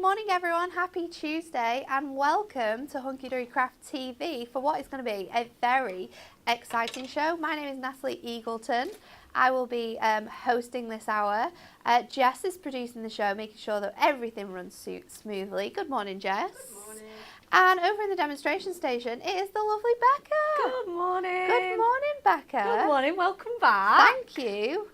morning everyone, happy Tuesday and welcome to Hunky Dory Craft TV for what is going to be a very exciting show. My name is Natalie Eagleton. I will be hosting this hour. Jess is producing the show, making sure that everything runs smoothly. Good morning, Jess. Good morning. And over in the demonstration station, it is the lovely Becca. Good morning. Good morning, Becca. Good morning, welcome back. Thank you.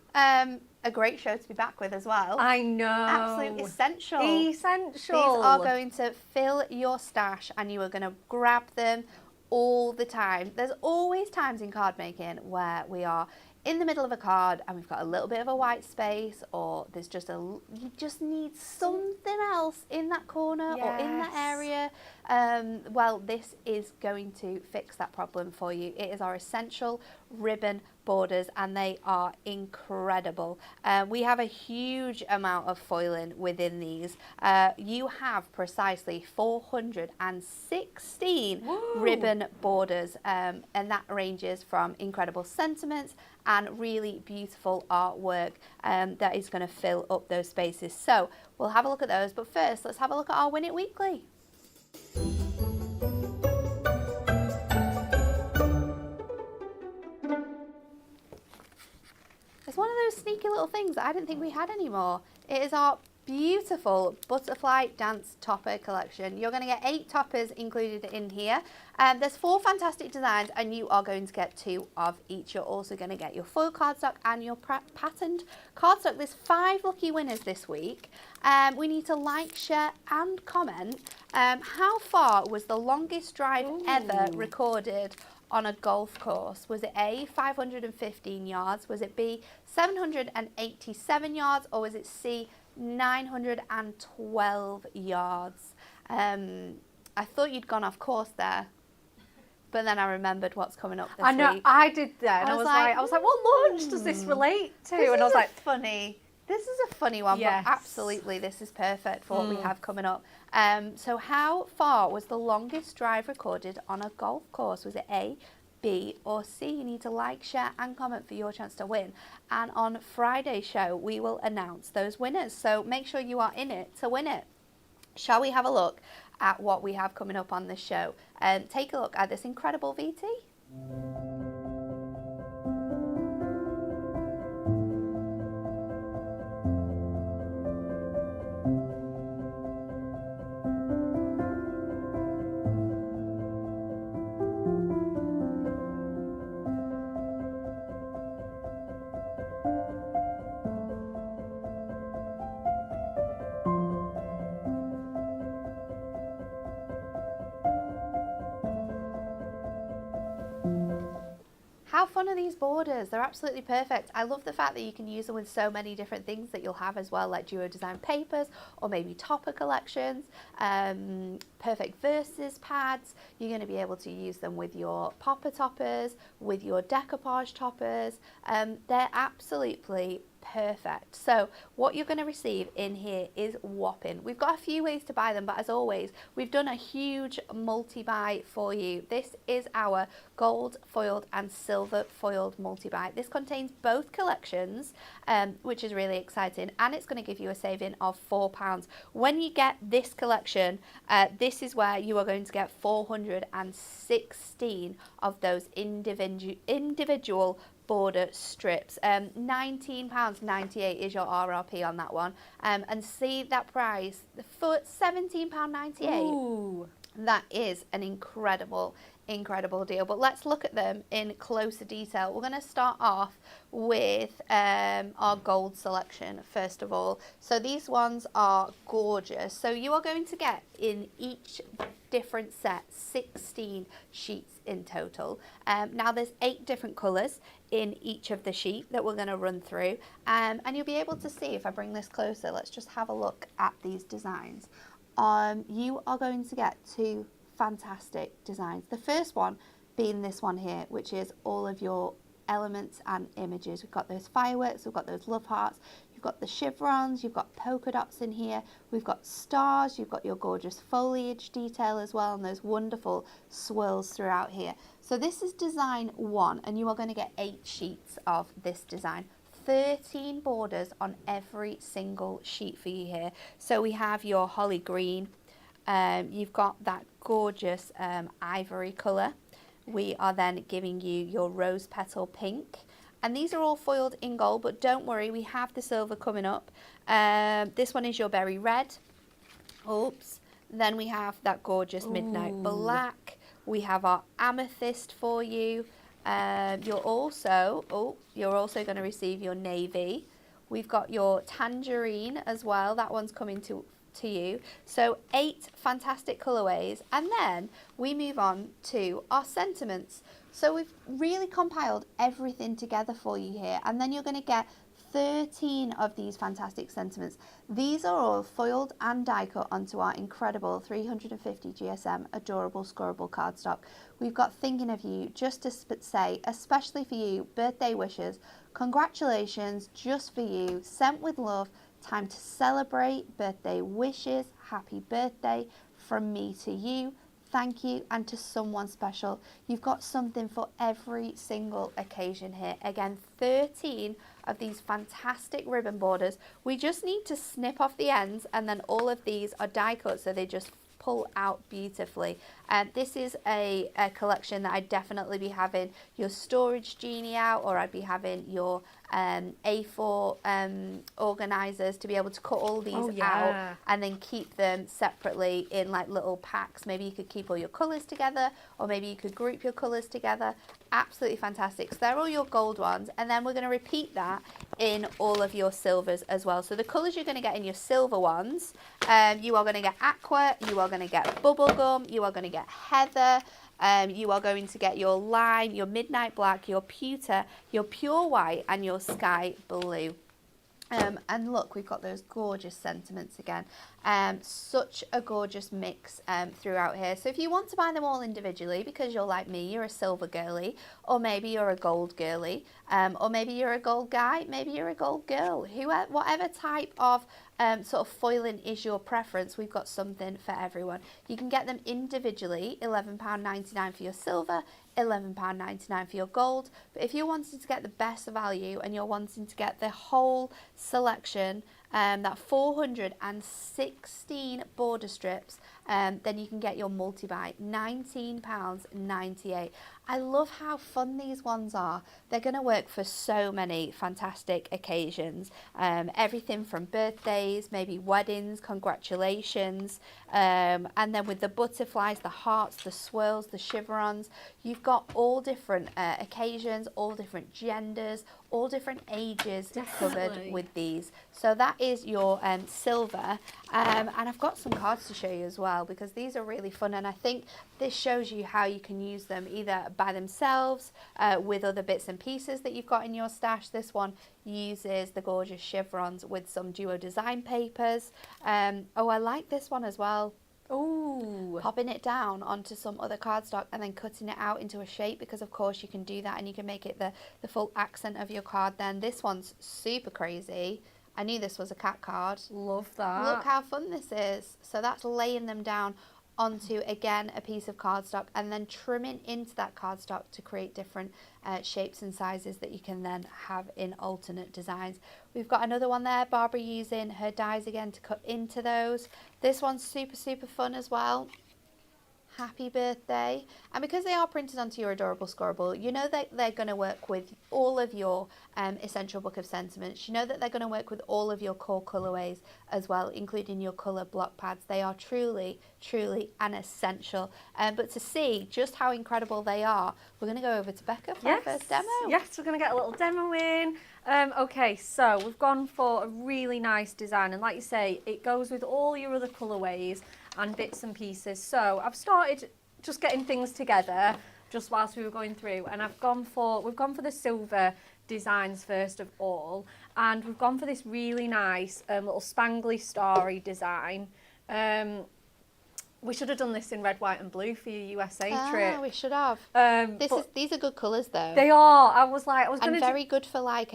A great show to be back with as well. I know. Absolutely essential. Essential. These are going to fill your stash and you are going to grab them all the time. There's always times in card making where we are in the middle of a card and we've got a little bit of a white space, or there's just you just need something else in that corner or in that area. Well, this is going to fix that problem for you. It is our essential ribbon borders and they are incredible. We have a huge amount of foiling within these. You have precisely 416 ribbon borders, and that ranges from incredible sentiments and really beautiful artwork that is going to fill up those spaces. So we'll have a look at those, but first let's have a look at our Win It Weekly. It's one of those sneaky little things that I didn't think we had anymore. It is our beautiful butterfly dance topper collection. You're going to get 8 toppers included in here. There's 4 fantastic designs and you are going to get 2 of each. You're also going to get your foil cardstock and your patterned cardstock. There's 5 lucky winners this week. We need to like, share and comment. How far was the longest drive ever recorded on a golf course? Was it A, 515 yards? Was it B, 787 yards? Or was it C, 912 yards? I thought you'd gone off course there, but then I remembered what's coming up this week. I know, I did that. I was like, what launch does this relate to? And I was like, funny. This is a funny one, yes. But absolutely this is perfect for what we have coming up. So how far was the longest drive recorded on a golf course? Was it A, B or C? You need to like, share and comment for your chance to win. And on Friday's show, we will announce those winners. So make sure you are in it to win it. Shall we have a look at what we have coming up on this show? Take a look at this incredible VT. How fun are these borders? They're absolutely perfect. I love the fact that you can use them with so many different things that you'll have as well, like duo design papers or maybe topper collections, perfect verses pads. You're going to be able to use them with your popper toppers, with your decoupage toppers. They're absolutely perfect. So what you're going to receive in here is whopping. We've got a few ways to buy them, but as always, we've done a huge multi-buy for you. This is our gold foiled and silver foiled multi-buy. This contains both collections, which is really exciting, and it's going to give you a saving of £4. When you get this collection, this is where you are going to get 416 of those individual border strips. £19.98 is your RRP on that one, and see that price for £17.98. That is an incredible deal. But let's look at them in closer detail. We're going to start off with our gold selection first of all. So these ones are gorgeous. So you are going to get in each different set 16 sheets in total. Now there's 8 different colours in each of the sheet that we're going to run through, and you'll be able to see, if I bring this closer, let's just have a look at these designs. You are going to get 2 fantastic designs. The first one being this one here, which is all of your elements and images. We've got those fireworks, we've got those love hearts, you've got the chevrons, you've got polka dots in here, we've got stars, you've got your gorgeous foliage detail as well, and those wonderful swirls throughout here. So this is design 1, and you are going to get 8 sheets of this design. 13 borders on every single sheet for you here. So we have your holly green, you've got that gorgeous ivory colour. We are then giving you your rose petal pink. And these are all foiled in gold, but don't worry, we have the silver coming up. This one is your berry red. Oops. Then we have that gorgeous midnight black. We have our amethyst for you. You're also going to receive your navy. We've got your tangerine as well. That one's coming to you. So 8 fantastic colorways. And then we move on to our sentiments. So we've really compiled everything together for you here. And then you're going to get 13 of these fantastic sentiments. These are all foiled and die cut onto our incredible 350 GSM adorable scoreable cardstock. We've got thinking of you just to say, especially for you, birthday wishes, congratulations, just for you, sent with love, time to celebrate, birthday wishes, happy birthday from me to you. Thank you, and to someone special. You've got something for every single occasion here. Again, 13 of these fantastic ribbon borders. We just need to snip off the ends, and then all of these are die cut, so they just pull out beautifully. This is a collection that I'd definitely be having your storage genie out, or I'd be having your A4 organisers to be able to cut all these out and then keep them separately in like little packs. Maybe you could keep all your colours together, or maybe you could group your colours together. Absolutely fantastic. So they're all your gold ones, and then we're going to repeat that in all of your silvers as well. So the colours you're going to get in your silver ones, you are going to get aqua, you are going to get bubblegum, you are going to get heather, you are going to get your lime, your midnight black, your pewter, your pure white, and your sky blue. And look, we've got those gorgeous sentiments again. Such a gorgeous mix throughout here. So if you want to buy them all individually, because you're like me, you're a silver girly, or maybe you're a gold girly, or maybe you're a gold guy, maybe you're a gold girl, whatever type of sort of foiling is your preference, we've got something for everyone. You can get them individually, £11.99 for your silver, £11.99 for your gold. But if you're wanting to get the best value and you're wanting to get the whole selection, that 416 border strips, then you can get your multi-buy, £19.98. I love how fun these ones are. They're going to work for so many fantastic occasions. Everything from birthdays, maybe weddings, congratulations, and then with the butterflies, the hearts, the swirls, the chevrons, you've got all different occasions, all different genders, all different ages covered with these. So that is your silver, and I've got some cards to show you as well, because these are really fun, and I think this shows you how you can use them either by themselves, with other bits and pieces that you've got in your stash. This one uses the gorgeous chevrons with some duo design papers. Oh, I like this one as well. Ooh. Popping it down onto some other cardstock and then cutting it out into a shape, because of course you can do that and you can make it the full accent of your card then. This one's super crazy. I knew this was a cat card. Love that. Look how fun this is. So that's laying them down onto, again, a piece of cardstock and then trimming into that cardstock to create different shapes and sizes that you can then have in alternate designs. We've got another one there, Barbara using her dies again to cut into those. This one's super, super fun as well. Happy birthday. And because they are printed onto your adorable scoreable, you know that they're going to work with all of your essential book of sentiments. You know that they're going to work with all of your core colorways as well, including your color block pads. They are truly, truly an essential. But to see just how incredible they are, we're going to go over to Becca for our first demo. Yes, we're going to get a little demo in. Okay, so we've gone for a really nice design, and like you say, it goes with all your other colorways and bits and pieces. So I've started just getting things together just whilst we were going through, and we've gone for the silver designs first of all, and we've gone for this really nice little spangly starry design. We should have done this in red, white and blue for your USA trip. We should have. These are good colours though. They are. I was going to very good for like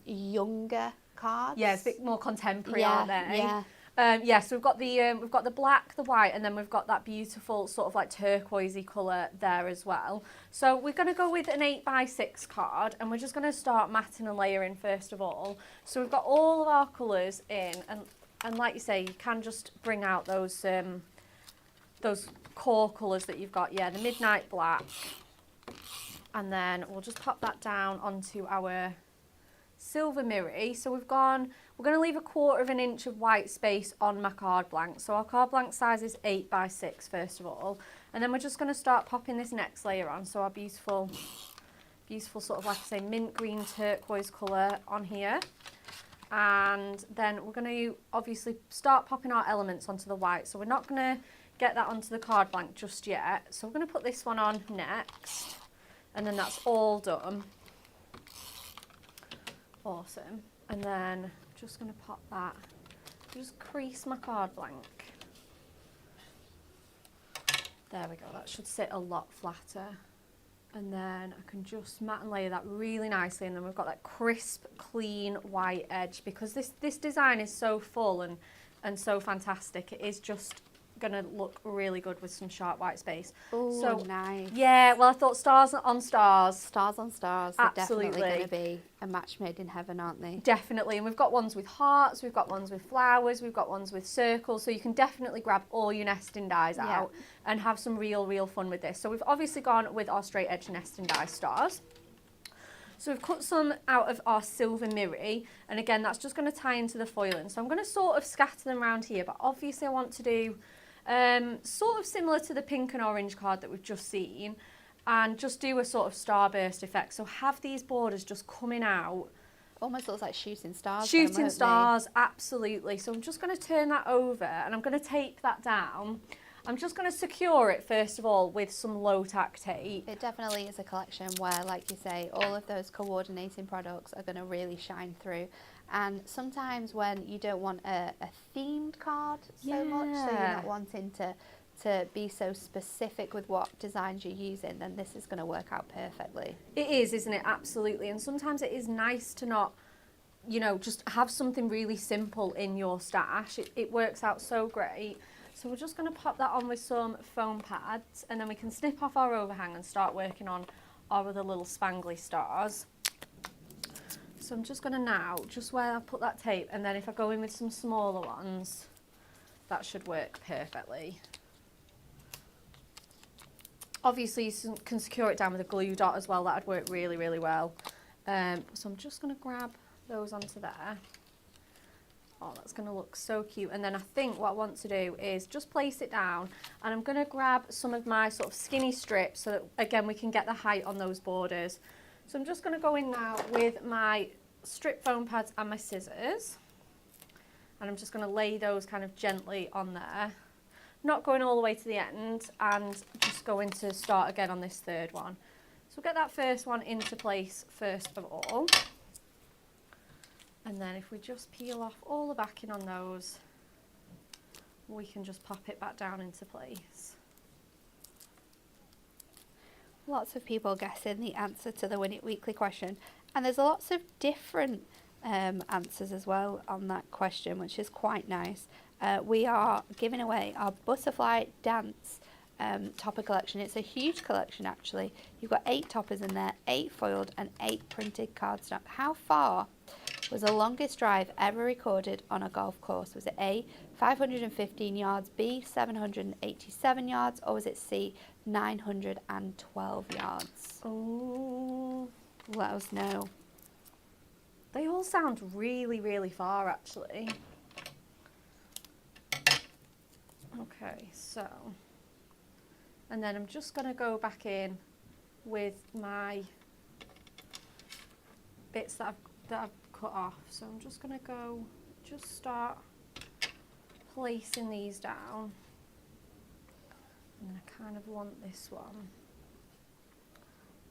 younger cards. Yeah, it's a bit more contemporary, aren't they? Yeah. Yeah, so we've got the black, the white, and then we've got that beautiful sort of like turquoisey colour there as well. So we're going to go with an 8x6 card, and we're just going to start matting and layering first of all. So we've got all of our colours in, and like you say, you can just bring out those core colours that you've got. Yeah, the midnight black, and then we'll just pop that down onto our silver mirror. So we're going to leave 1/4 inch of white space on my card blank. So our card blank size is 8x6 first of all. And then we're just going to start popping this next layer on. So our beautiful sort of, like I say, mint green turquoise colour on here. And then we're going to obviously start popping our elements onto the white. So we're not going to get that onto the card blank just yet. So we're going to put this one on next. And then that's all done. Awesome. And then just going to pop that, just crease my card blank. There we go, that should sit a lot flatter. And then I can just mat and layer that really nicely, and then we've got that crisp, clean white edge, because this design is so full and so fantastic. It is just going to look really good with some sharp white space. Oh, so nice. Yeah, well, I thought stars on stars. Stars on stars. Absolutely. They're definitely going to be a match made in heaven, aren't they? Definitely. And we've got ones with hearts, we've got ones with flowers, we've got ones with circles. So you can definitely grab all your nesting dies out and have some real fun with this. So we've obviously gone with our straight edge nesting die stars. So we've cut some out of our silver mirror, and again, that's just going to tie into the foiling. So I'm going to sort of scatter them around here, but obviously I want to do sort of similar to the pink and orange card that we've just seen, and just do a sort of starburst effect. So have these borders just coming out. Almost looks like shooting stars. Shooting stars, absolutely. So I'm just going to turn that over, and I'm going to tape that down. I'm just going to secure it first of all with some low tack tape. It definitely is a collection where, like you say, all of those coordinating products are going to really shine through. And sometimes when you don't want a themed card so much, so you're not wanting to be so specific with what designs you're using, then this is going to work out perfectly. It is, isn't it? Absolutely. And sometimes it is nice to not, you know, just have something really simple in your stash. It works out so great. So we're just going to pop that on with some foam pads, and then we can snip off our overhang and start working on our other little spangly stars. So I'm just going to now, just where I've put that tape, and then if I go in with some smaller ones, that should work perfectly. Obviously you can secure it down with a glue dot as well, that would work really well. So I'm just going to grab those onto there. Oh, that's going to look so cute. And then I think what I want to do is just place it down, and I'm going to grab some of my sort of skinny strips so that, again, we can get the height on those borders. So I'm just going to go in now with my strip foam pads and my scissors, and I'm just going to lay those kind of gently on there, not going all the way to the end, and just going to start again on this third one. So we'll get that first one into place first of all. And then if we just peel off all the backing on those, we can just pop it back down into place. Lots of people guessing the answer to the Win It Weekly question. And there's lots of different answers as well on that question, which is quite nice. We are giving away our Butterfly Dance topper collection. It's a huge collection actually. You've got 8 toppers in there, 8 foiled and 8 printed cardstock. How far was the longest drive ever recorded on a golf course? Was it A, 515 yards, B, 787 yards, or was it C, 912 yards? Oh, Let us know. they all sound really far actually. Okay, so, and then I'm just going to go back in with my bits that I've cut off. So I'm just going to just start placing these down. And I kind of want this one.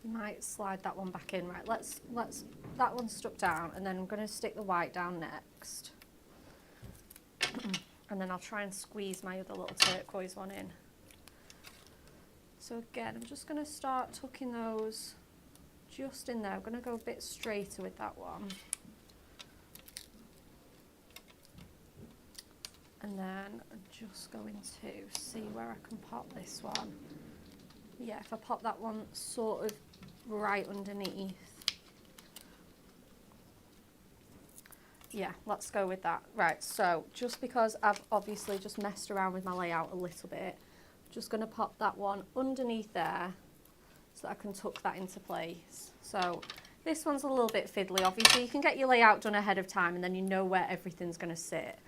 You might slide that one back in. Right, let's that one's stuck down, and then I'm going to stick the white down next. And then I'll try and squeeze my other little turquoise one in. So again, I'm just going to start tucking those just in there. I'm going to go a bit straighter with that one. And then I'm just going to see where I can pop this one. Yeah, if I pop that one sort of right underneath. Yeah, let's go with that. Right, so just because I've obviously just messed around with my layout a little bit, I'm just going to pop that one underneath there so that I can tuck that into place. So this one's a little bit fiddly. Obviously, you can get your layout done ahead of time and then you know where everything's going to sit.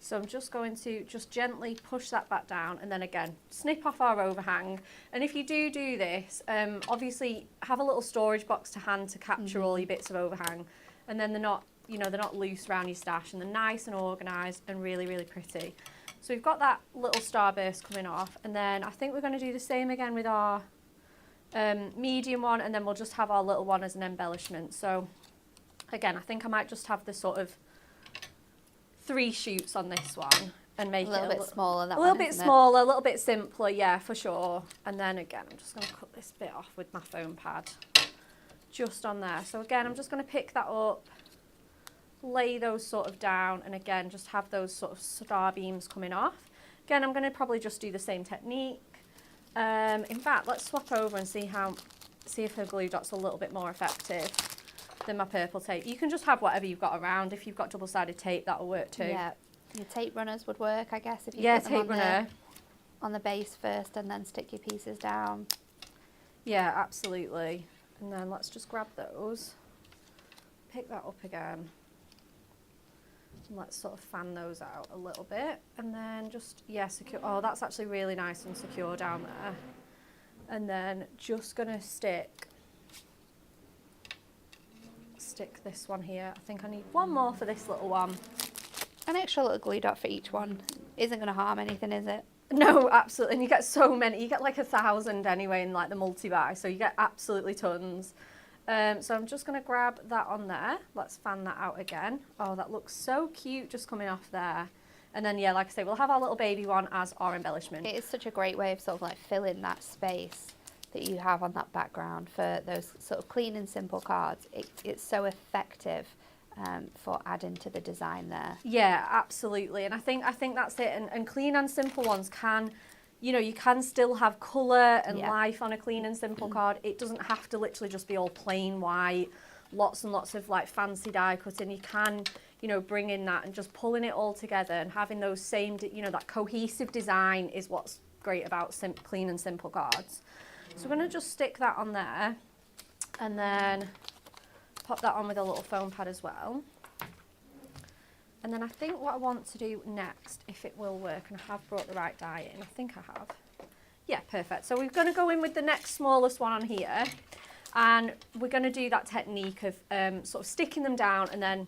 So I'm just going to just gently push that back down and then again, snip off our overhang. And if you do this, obviously have a little storage box to hand to capture all your bits of overhang. And then they're not, you know, they're not loose around your stash and they're nice and organised and really, really pretty. So we've got that little starburst coming off. And then I think we're going to do the same again with our medium one, and then we'll just have our little one as an embellishment. So again, I think I might just have the sort of 3 shoots on this one and make it a little bit smaller. A little bit smaller, a little bit simpler, yeah, for sure. And then again, I'm just going to cut this bit off with my foam pad just on there. So again, I'm just going to pick that up, lay those sort of down, and again, just have those sort of star beams coming off. Again, I'm going to probably just do the same technique. In fact, let's swap over and see if her glue dot's a little bit more effective than my purple tape. You can just have whatever you've got around. If you've got double-sided tape, that'll work too. Yeah, your tape runners would work, I guess, if you put them tape runner on the base first and then stick your pieces down. Yeah, absolutely. And then let's just grab those, pick that up again, and let's sort of fan those out a little bit, and then just, yeah, secure. Oh, that's actually really nice and secure down there. And then just gonna stick this one here. I think I need one more for this little one. An extra little glue dot for each one isn't going to harm anything, is it? No, absolutely. And you get so many. You get like 1,000 anyway in like the multi-buy, so you get absolutely tons. So I'm just going to grab that on there. Let's fan that out again. Oh, that looks so cute just coming off there. And then, yeah, like I say, we'll have our little baby one as our embellishment. It is such a great way of sort of like filling that space that you have on that background for those sort of clean and simple cards. It's so effective for adding to the design there. Yeah, absolutely. And I think that's it. And clean and simple ones can, you know, you can still have colour and life on a clean and simple card. It doesn't have to literally just be all plain white, lots and lots of like fancy die cutting. You can, you know, bring in that and just pulling it all together and having those same, you know, that cohesive design is what's great about clean and simple cards. So we're going to just stick that on there and then pop that on with a little foam pad as well. And then I think what I want to do next, if it will work, and I have brought the right die in, I think I have. Yeah, perfect. So we're going to go in with the next smallest one on here, and we're going to do that technique of sort of sticking them down and then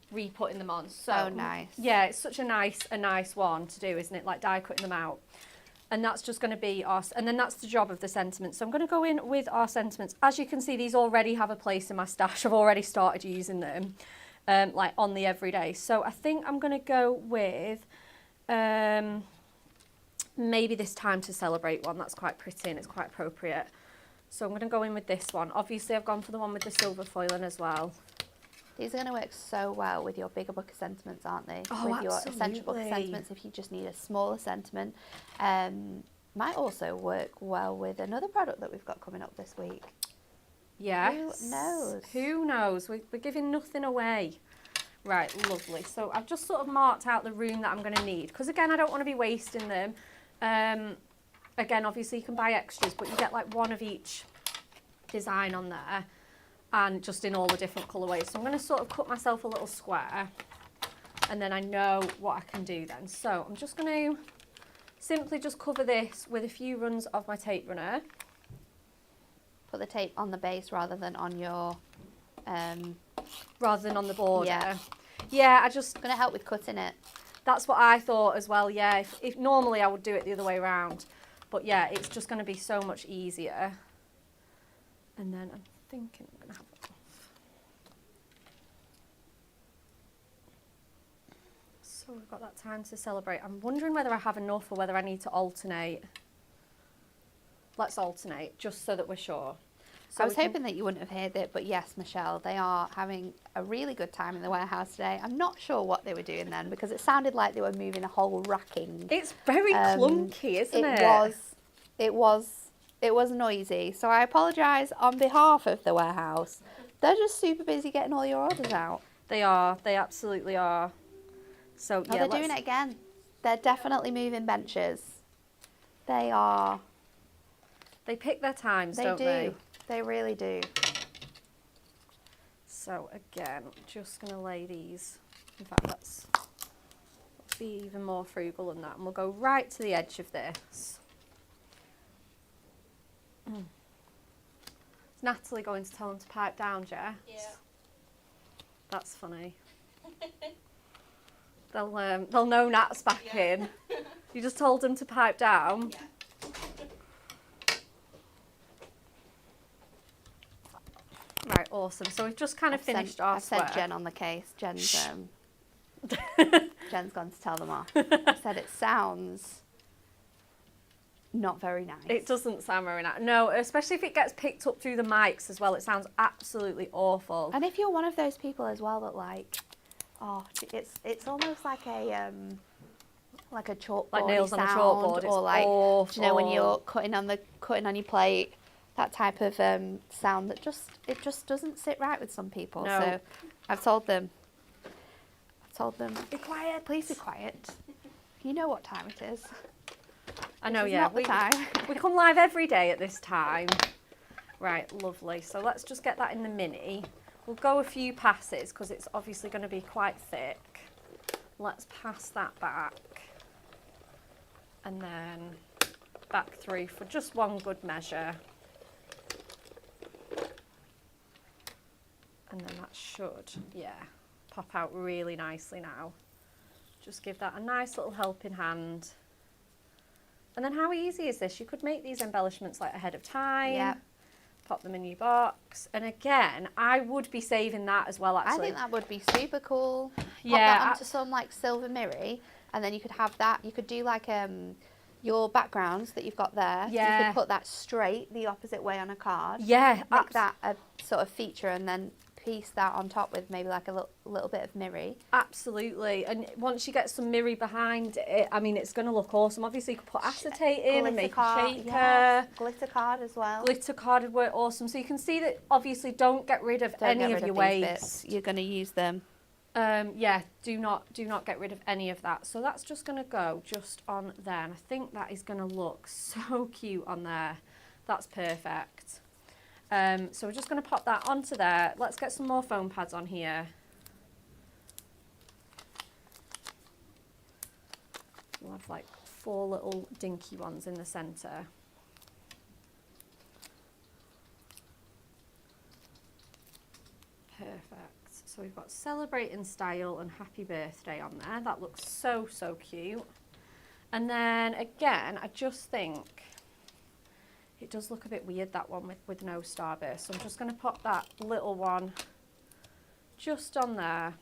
re-putting them on. So oh, nice. Yeah, it's such a nice one to do, isn't it? Like die cutting them out. And that's just going to be our, and then that's the job of the sentiments. So I'm going to go in with our sentiments. As you can see, these already have a place in my stash. I've already started using them, like on the everyday. So I think I'm going to go with maybe this Time to Celebrate one. That's quite pretty and it's quite appropriate. So I'm going to go in with this one. Obviously, I've gone for the one with the silver foiling as well. These are going to work so well with your bigger book of sentiments, aren't they? Oh, with your absolutely. essential book of sentiments, if you just need a smaller sentiment. Might also work well with another product that we've got coming up this week. Yes. Who knows? Who knows? We're giving nothing away. Right, lovely. So I've just sort of marked out the room that I'm going to need. Because again, I don't want to be wasting them. Again, obviously you can buy extras, but you get like one of each design on there. And just in all the different colourways. So I'm going to sort of cut myself a little square and then I know what I can do then. So I'm just going to simply just cover this with a few runs of my tape runner. Put the tape on the base rather than on your... rather than on the border. Yeah. Yeah, I just... Going to help with cutting it. That's what I thought as well, yeah. If normally I would do it the other way around. But yeah, it's just going to be so much easier. And then I'm thinking I'm going to have it off. So we've got that Time to Celebrate. I'm wondering whether I have enough or whether I need to alternate. Let's alternate, just so that we're sure. So I was hoping that you wouldn't have heard it, but yes, Michelle, they are having a really good time in the warehouse today. I'm not sure what they were doing then because it sounded like they were moving a whole racking. It's very clunky, isn't it? It was noisy. So I apologise on behalf of the warehouse. They're just super busy getting all your orders out. They are. They absolutely are. So yeah, they're doing it again. They're definitely moving benches. They are. They pick their times, don't they? They really do. So again, just going to lay these. In fact, let's be even more frugal than that. And we'll go right to the edge of this. Is Natalie going to tell them to pipe down, Jess? Yeah. That's funny. They'll know Nat's back in. You just told them to pipe down? Yeah. Right, awesome. So we've just kind of finished our I've sent square. Jen on the case. Jen's gone to tell them off. I said it sounds not very nice. It doesn't sound very nice. No, especially if it gets picked up through the mics as well. It sounds absolutely awful. And if you're one of those people as well that like, oh, it's almost like a chalkboard, Like nails on a chalkboard. It's or like, awful. do you know when you're cutting on your plate, that type of sound that just doesn't sit right with some people. No. So I've told them, Be quiet. please be quiet. You know what time it is. I know, This is yeah. not the time. We come live every day at this time. Right, lovely. So let's just get that in the mini. We'll go a few passes because it's obviously going to be quite thick. Let's pass that back. And then back through for just one good measure. And then that should, yeah, pop out really nicely now. Just give that a nice little helping hand. And then how easy is this? You could make these embellishments like ahead of time. Yeah. Pop them in your box. And again, I would be saving that as well, I actually. think that would be super cool. Pop Yeah, that onto some like silver mirror, and then you could have that. You could do like your backgrounds that you've got there. Yeah. You could put that straight the opposite way on a card. Yeah, Make that a sort of feature, and then piece that on top with maybe like a little bit of mirror. absolutely. And once you get some mirror behind it, I mean, it's going to look awesome. Obviously, you could put acetate in and make a shaker. Yes. Glitter card as well. Glitter card would work awesome. So you can see that obviously don't get rid of any of your waste. You're going to use them. Yeah, do not get rid of any of that. So that's just going to go just on there. And I think that is going to look so cute on there. That's perfect. So we're just going to pop that onto there. Let's get some more foam pads on here. We'll have like 4 little dinky ones in the centre. Perfect. So we've got Celebrate in Style and Happy Birthday on there. That looks so, so cute. And then again, I just think it does look a bit weird, that one with no starburst. So I'm just going to pop that little one just on there.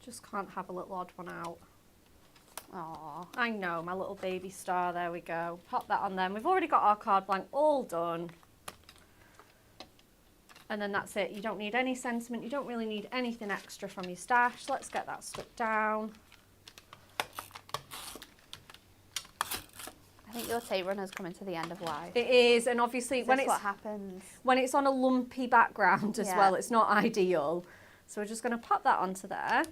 Just can't have a little odd one out. Aww. I know, my little baby star, there we go. Pop that on there. And we've already got our card blank all done. And then that's it. You don't need any sentiment. You don't really need anything extra from your stash. Let's get that stuck down. I think your tape runner's coming to the end of life. It is, and obviously When what happens. when it's on a lumpy background as Yeah. well, it's not ideal. So we're just going to pop that onto there.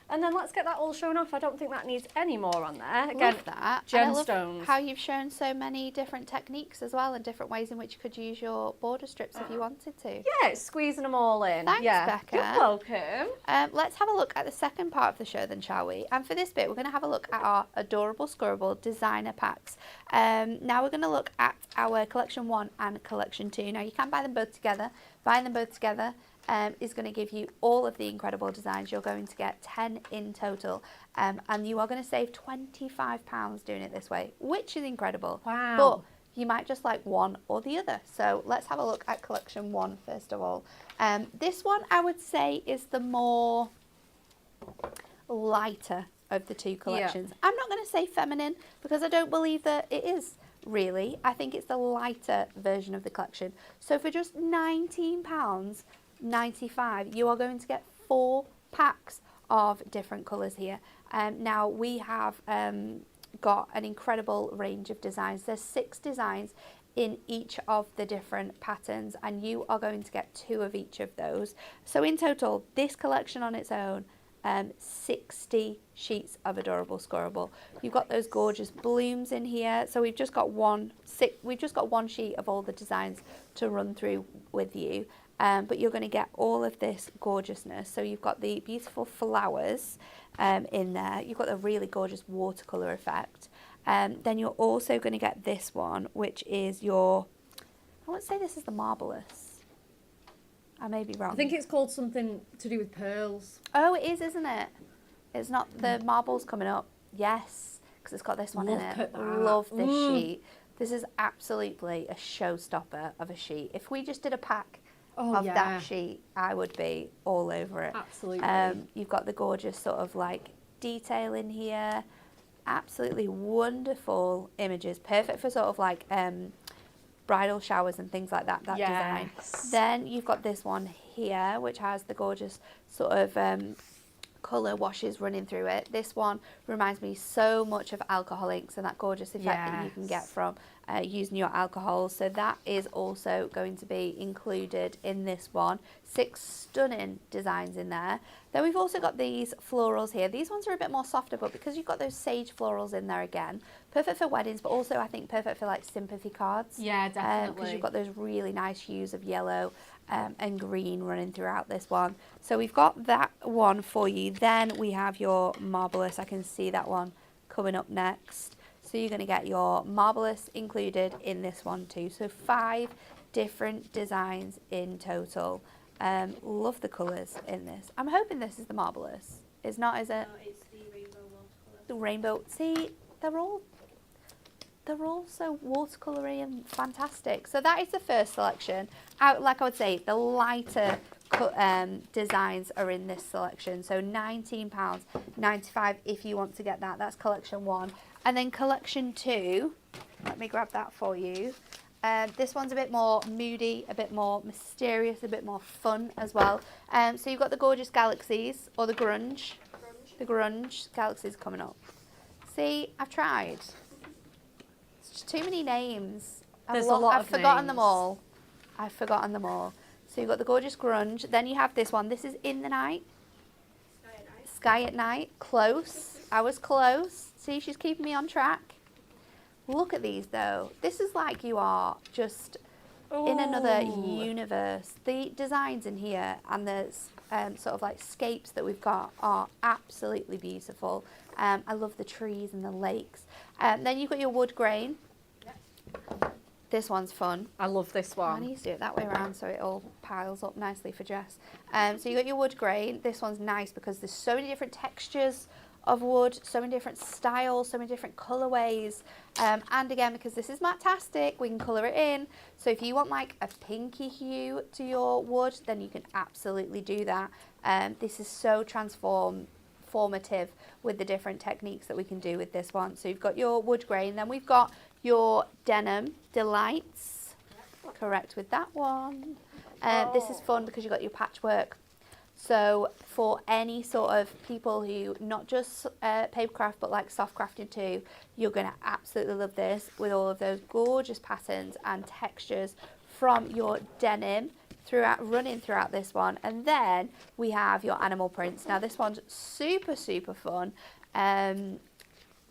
And then let's get that all shown off. I don't think that needs any more on there. Again, Love that. And I love gemstones. how you've shown so many different techniques as well and different ways in which you could use your border strips if you wanted to. Yeah, it's squeezing them all in. Thanks, yeah. Becca. You're welcome. Let's have a look at the second part of the show then, shall we? And for this bit, we're going to have a look at our adorable, scorable designer packs. Now we're going to look at our collection 1 and collection 2. Now you can buy them both together. Buying them both together is going to give you all of the incredible designs. You're going to get 10 in total, and you are going to save £25 doing it this way, which is incredible. Wow. But you might just like one or the other. So let's have a look at collection 1 first of all. This one I would say is the more lighter of the two collections. I'm not going to say feminine because I don't believe that it is really. I think it's the lighter version of the collection. So for just £19.95, you are going to get 4 packs of different colours here. Now we have got an incredible range of designs. There's 6 designs in each of the different patterns, and you are going to get 2 of each of those. So in total, this collection on its own, 60 sheets of adorable scoreable. You've got those gorgeous blooms in here. So we've just got one sheet of all the designs to run through with you. But you're going to get all of this gorgeousness. So you've got the beautiful flowers in there. You've got the really gorgeous watercolour effect. Then you're also going to get this one, which is your, I won't say this is the Marvelous. I may be wrong. I think it's called something to do with pearls. Oh, it is, isn't it? It's not the marbles coming up. Yes, because it's got this one in it. Love this sheet. This is absolutely a showstopper of a sheet. If we just did a pack of that sheet, I would be all over it. Absolutely. You've got the gorgeous sort of like detail in here. Absolutely wonderful images. Perfect for sort of like bridal showers and things like that, design. Then you've got this one here, which has the gorgeous sort of colour washes running through it. This one reminds me so much of alcoholics and that gorgeous effect that you can get from using your alcohol. So that is also going to be included in this one. 6 stunning designs in there. Then we've also got these florals here. These ones are a bit more softer, but because you've got those sage florals in there again, perfect for weddings, but also I think perfect for like sympathy cards. Yeah, definitely. Because you've got those really nice hues of yellow and green running throughout this one. So we've got that one for you. Then we have your Marvelous. I can see that one coming up next. So you're going to get your Marvelous included in this one too. So 5 different designs in total. Love the colours in this. I'm hoping this is the Marvelous. It's not, is it? No, it's the rainbow watercolour. The rainbow. See, they're all so watercolory and fantastic. So that is the first selection. Like I would say, the lighter designs are in this selection. So £19.95 if you want to get that. That's collection 1. And then collection 2, let me grab that for you. This one's a bit more moody, a bit more mysterious, a bit more fun as well. So you've got the gorgeous galaxies, or the grunge. The grunge galaxies coming up. See, I've tried. It's just too many names. There's a lot I've forgotten them all. I've forgotten them all. So you've got the gorgeous grunge. Then you have this one. This is In the Night. Sky at night. Sky at Night. Close. I was close. See, she's keeping me on track. Look at these though. This is like you are just in another universe. The designs in here and the sort of like scapes that we've got are absolutely beautiful. I love the trees and the lakes. Then you've got your wood grain. Yep. This one's fun. I love this I one. need to do it that way around so it all piles up nicely for Jess. So you got your wood grain. This one's nice because there's so many different textures of wood, so many different styles, so many different colorways, and again, because this is matte-tastic, we can color it in. So if you want like a pinky hue to your wood, then you can absolutely do that. This is so transformative with the different techniques that we can do with this one. So you've got your wood grain, then we've got your denim delights. Correct with that one. This is fun because you've got your patchwork. So for any sort of people who not just paper craft but like soft crafting too, you're going to absolutely love this with all of those gorgeous patterns and textures from your denim running throughout this one. And then we have your animal prints. Now this one's super fun.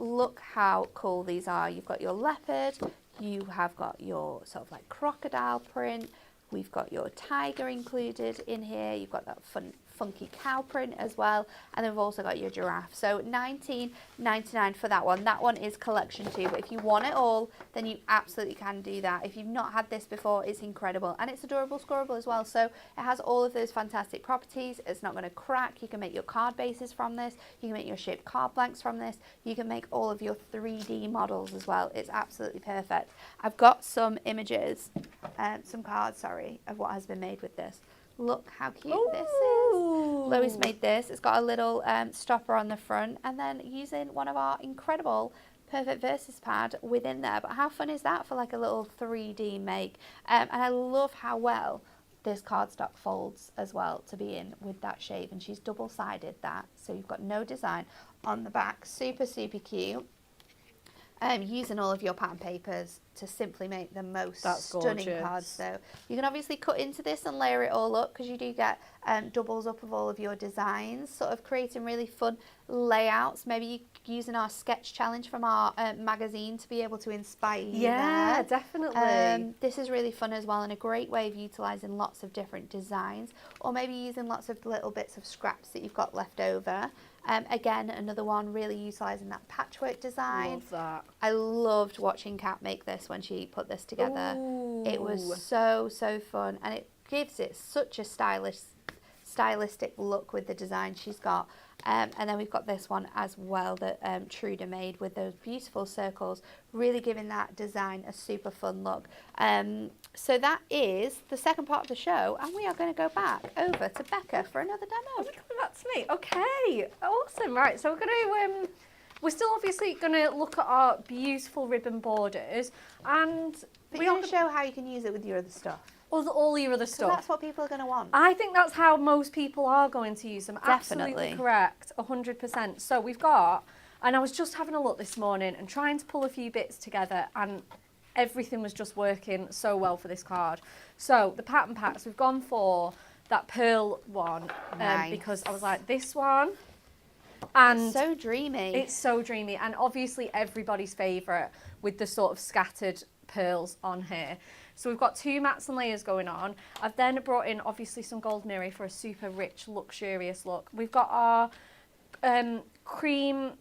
Look how cool these are. You've got your leopard, you have got your sort of like crocodile print. We've got your tiger included in here. You've got that funky cow print as well. And then we've also got your giraffe. So $19.99 for that one. That one is collection 2. But if you want it all, then you absolutely can do that. If you've not had this before, it's incredible. And it's a durable scoreable as well. So it has all of those fantastic properties. It's not going to crack. You can make your card bases from this. You can make your shaped card blanks from this. You can make all of your 3D models as well. It's absolutely perfect. I've got some images, some cards, sorry, of what has been made with this. Look how cute this is. Lois made this. It's got a little stopper on the front, and then using one of our incredible Perfect Versus pad within there. But how fun is that for like a little 3D make? And I love how well this cardstock folds as well to be in with that shape, and she's double-sided that, so you've got no design on the back. Super, super cute. Using all of your pattern papers to simply make the most stunning cards. So you can obviously cut into this and layer it all up, because you do get doubles up of all of your designs, sort of creating really fun layouts. Maybe you using our sketch challenge from our magazine to be able to inspire you. Yeah, there. definitely. This is really fun as well, and a great way of utilising lots of different designs, or maybe using lots of little bits of scraps that you've got left over. Again, another one really utilising that patchwork design. Love that. I loved watching Kat make this when she put this together. Ooh. It was so fun, and it gives it such a stylistic look with the design she's got. And then we've got this one as well that Truda made with those beautiful circles, really giving that design a super fun look. So that is the second part of the show, and we are going to go back over to Becca for another demo. Coming back to me. Okay, awesome. Right, so we're going to we're still obviously going to look at our beautiful ribbon borders, and But we you're are going to show how you can use it with your other stuff. all your other So stuff. that's what people are going to want. I think that's how most people are going to use them. Definitely. Absolutely correct, 100%. So we've got, and I was just having a look this morning and trying to pull a few bits together, and everything was just working so well for this card. So the pattern packs, we've gone for that pearl one, Nice. because I was like, this one, and It's so dreamy. it's so dreamy, and obviously everybody's favourite with the sort of scattered pearls on here. So we've got 2 mats and layers going on. I've then brought in obviously some gold mirror for a super rich, luxurious look. We've got our cream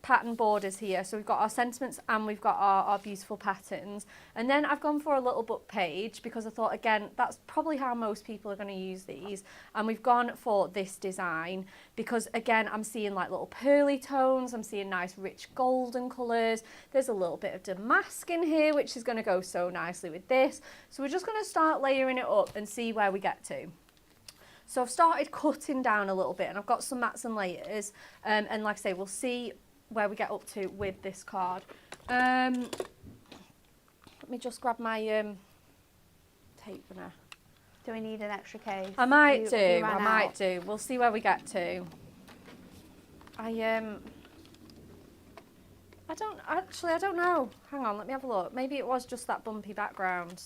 pattern borders here. So we've got our sentiments and we've got our beautiful patterns. And then I've gone for a little book page because I thought, again, that's probably how most people are going to use these. And we've gone for this design because, again, I'm seeing like little pearly tones. I'm seeing nice rich golden colours. There's a little bit of damask in here, which is going to go so nicely with this. So we're just going to start layering it up and see where we get to. So I've started cutting down a little bit and I've got some mats and layers. And like I say, we'll see where we get up to with this card. Let me just grab my tape runner. Do we need an extra case? I might You ran I out. might do. We'll see where we get to. I don't know. Hang on, let me have a look. Maybe it was just that bumpy background.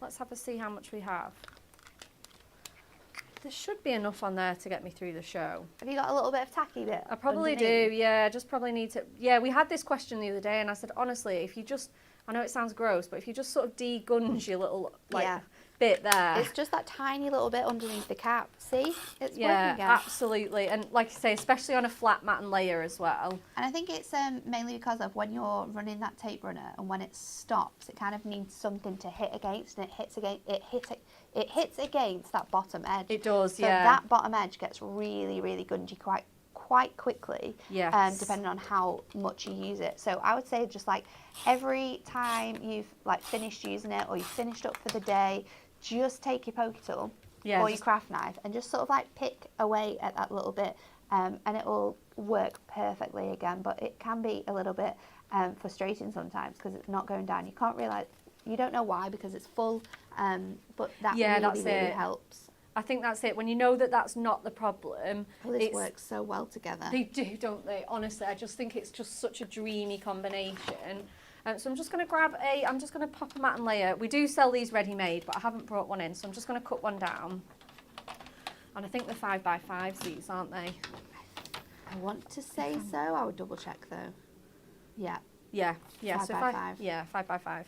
Let's have a see how much we have. There should be enough on there to get me through the show. Have you got a little bit of tacky bit? I probably underneath? do, yeah. Just probably need to. Yeah, we had this question the other day, and I said, honestly, if you just, I know it sounds gross, but if you just sort of degunge your little Yeah. bit there. It's just that tiny little bit underneath the cap. See? It's Yeah, working again. absolutely. And like you say, especially on a flat mat and layer as well. And I think it's mainly because of when you're running that tape runner and when it stops, it kind of needs something to hit against, and it hits against that bottom edge. It does, so yeah. that bottom edge gets really, really gungy quite quickly. Yes. Depending on how much you use it. So I would say just like every time you've like finished using it or you've finished up for the day, just take your pokey tool or your craft knife and just sort of like pick away at that little bit, and it will work perfectly again. But it can be a little bit frustrating sometimes because it's not going down. You can't realise, you don't know why because it's full, but that really helps. I think that's it. When you know that that's not the problem, Well, this works so well together. They do, don't they? Honestly, I just think it's just such a dreamy combination. So I'm just going to I'm just going to pop a mat and layer. We do sell these ready-made, but I haven't brought one in, so I'm just going to cut one down. And I think they're 5x5s, these, aren't they? I want to say so. I would double check though. Yeah. Yeah. 5x5. Yeah, 5x5.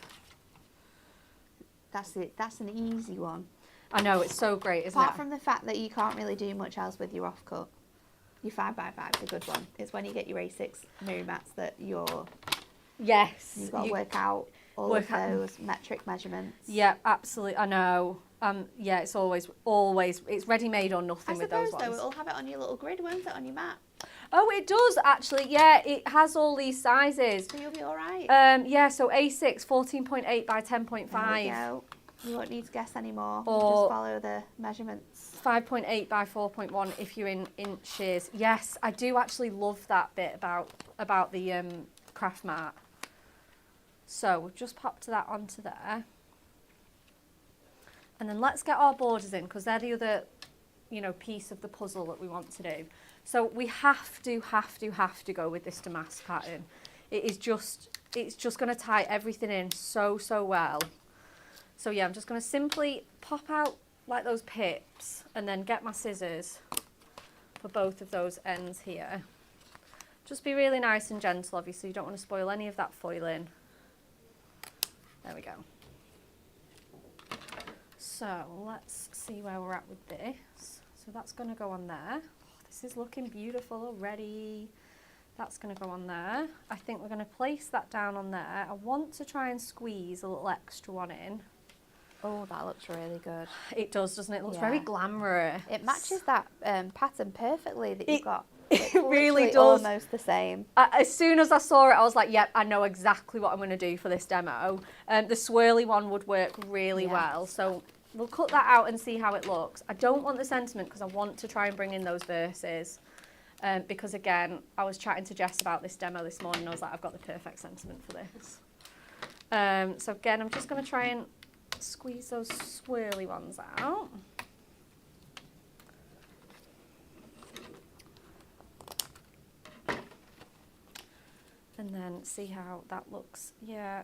That's it. That's an easy one. I know, it's so great, isn't Apart it? from the fact that you can't really do much else with your offcut, your 5x5 is a good one. It's when you get your A6 mirror mats that you've got to work out all of those metric measurements. Yeah, absolutely. I know. Yeah, it's always, it's ready-made or nothing with those ones. I suppose though, it'll have it on your little grid, won't it, on your mat? Oh, it does actually. Yeah, it has all these sizes. So you'll be all right. Yeah, so A6, 14.8 by 10.5. There we go. You won't need to guess anymore. Or- Just follow the measurements. 5.8 by 4.1 if you're in inches. Yes, I do actually love that bit about the craft mat. So we've just popped that onto there. And then let's get our borders in, because they're the other, you know, piece of the puzzle that we want to do. So we have to go with this damask pattern. It's just going to tie everything in so well. So yeah, I'm just going to simply pop out like those pips and then get my scissors for both of those ends here. Just be really nice and gentle, obviously. You don't want to spoil any of that foiling. There we go. So let's see where we're at with this. So that's going to go on there. Oh, this is looking beautiful already. That's going to go on there. I think we're going to place that down on there. I want to try and squeeze a little extra one in. Oh, that looks really good. It does, doesn't it? It looks Yeah. very glamorous. It matches that pattern perfectly that you've got. It really literally does. Almost the same. As soon as I saw it, I was like, yep, I know exactly what I'm going to do for this demo. The swirly one would work really well. So we'll cut that out and see how it looks. I don't want the sentiment because I want to try and bring in those verses. Because again, I was chatting to Jess about this demo this morning. I was like, I've got the perfect sentiment for this. So again, I'm just going to try and squeeze those swirly ones out. And then see how that looks. Yeah.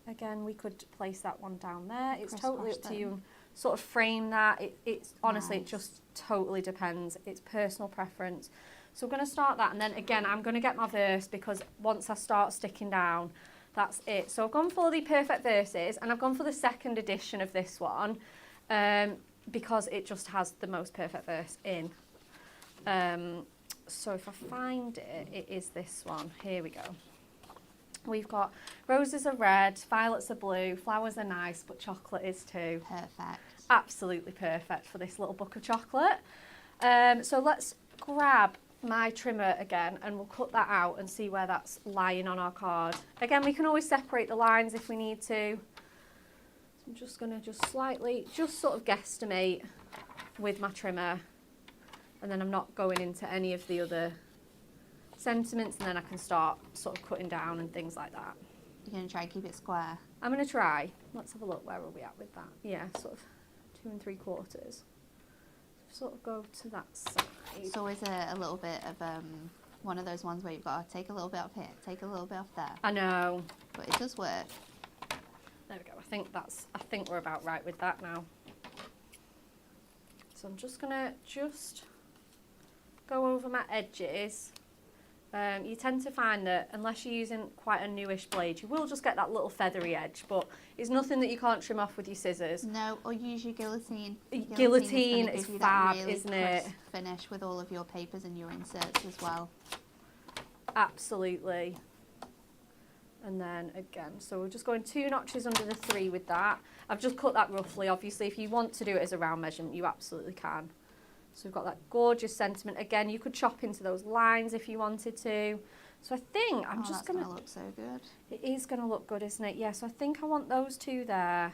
Again, we could place that one down there. It's totally up to you. Sort of frame that. It's honestly, it just totally depends. It's personal preference. So we're going to start that, and then again, I'm going to get my verse, because once I start sticking down, that's it. So I've gone for the perfect verses, and I've gone for the second edition of this one, because it just has the most perfect verse in. So if I find it, it is this one. Here we go. We've got roses are red, violets are blue, flowers are nice, but chocolate is too. Perfect. Absolutely perfect for this little book of chocolate. So let's grab my trimmer again, and we'll cut that out and see where that's lying on our card. Again, we can always separate the lines if we need to. So I'm just going to slightly sort of guesstimate with my trimmer, and then I'm not going into any of the other sentiments, and then I can start sort of cutting down and things like that. You're going to try and keep it square? I'm going to try. Let's have a look. Where are we at with that? Yeah, sort of 2 3/4. Sort of go to that side. It's always a little bit of one of those ones where you've got to take a little bit off here, take a little bit off there. I know. But it does work. There we go. I think we're about right with that now. So I'm just gonna go over my edges. You tend to find that unless you're using quite a newish blade, you will just get that little feathery edge, but it's nothing that you can't trim off with your scissors. No, or use your guillotine. Guillotine is give you fab, that really isn't it? crisp finish with all of your papers and your inserts as well. Absolutely. And then again, so we're just going 2 notches under the 3 with that. I've just cut that roughly. Obviously, if you want to do it as a round measurement, you absolutely can. So we've got that gorgeous sentiment. Again, you could chop into those lines if you wanted to. So I think I'm just going to look so good. It is going to look good, isn't it? Yeah, so I think I want those 2 there.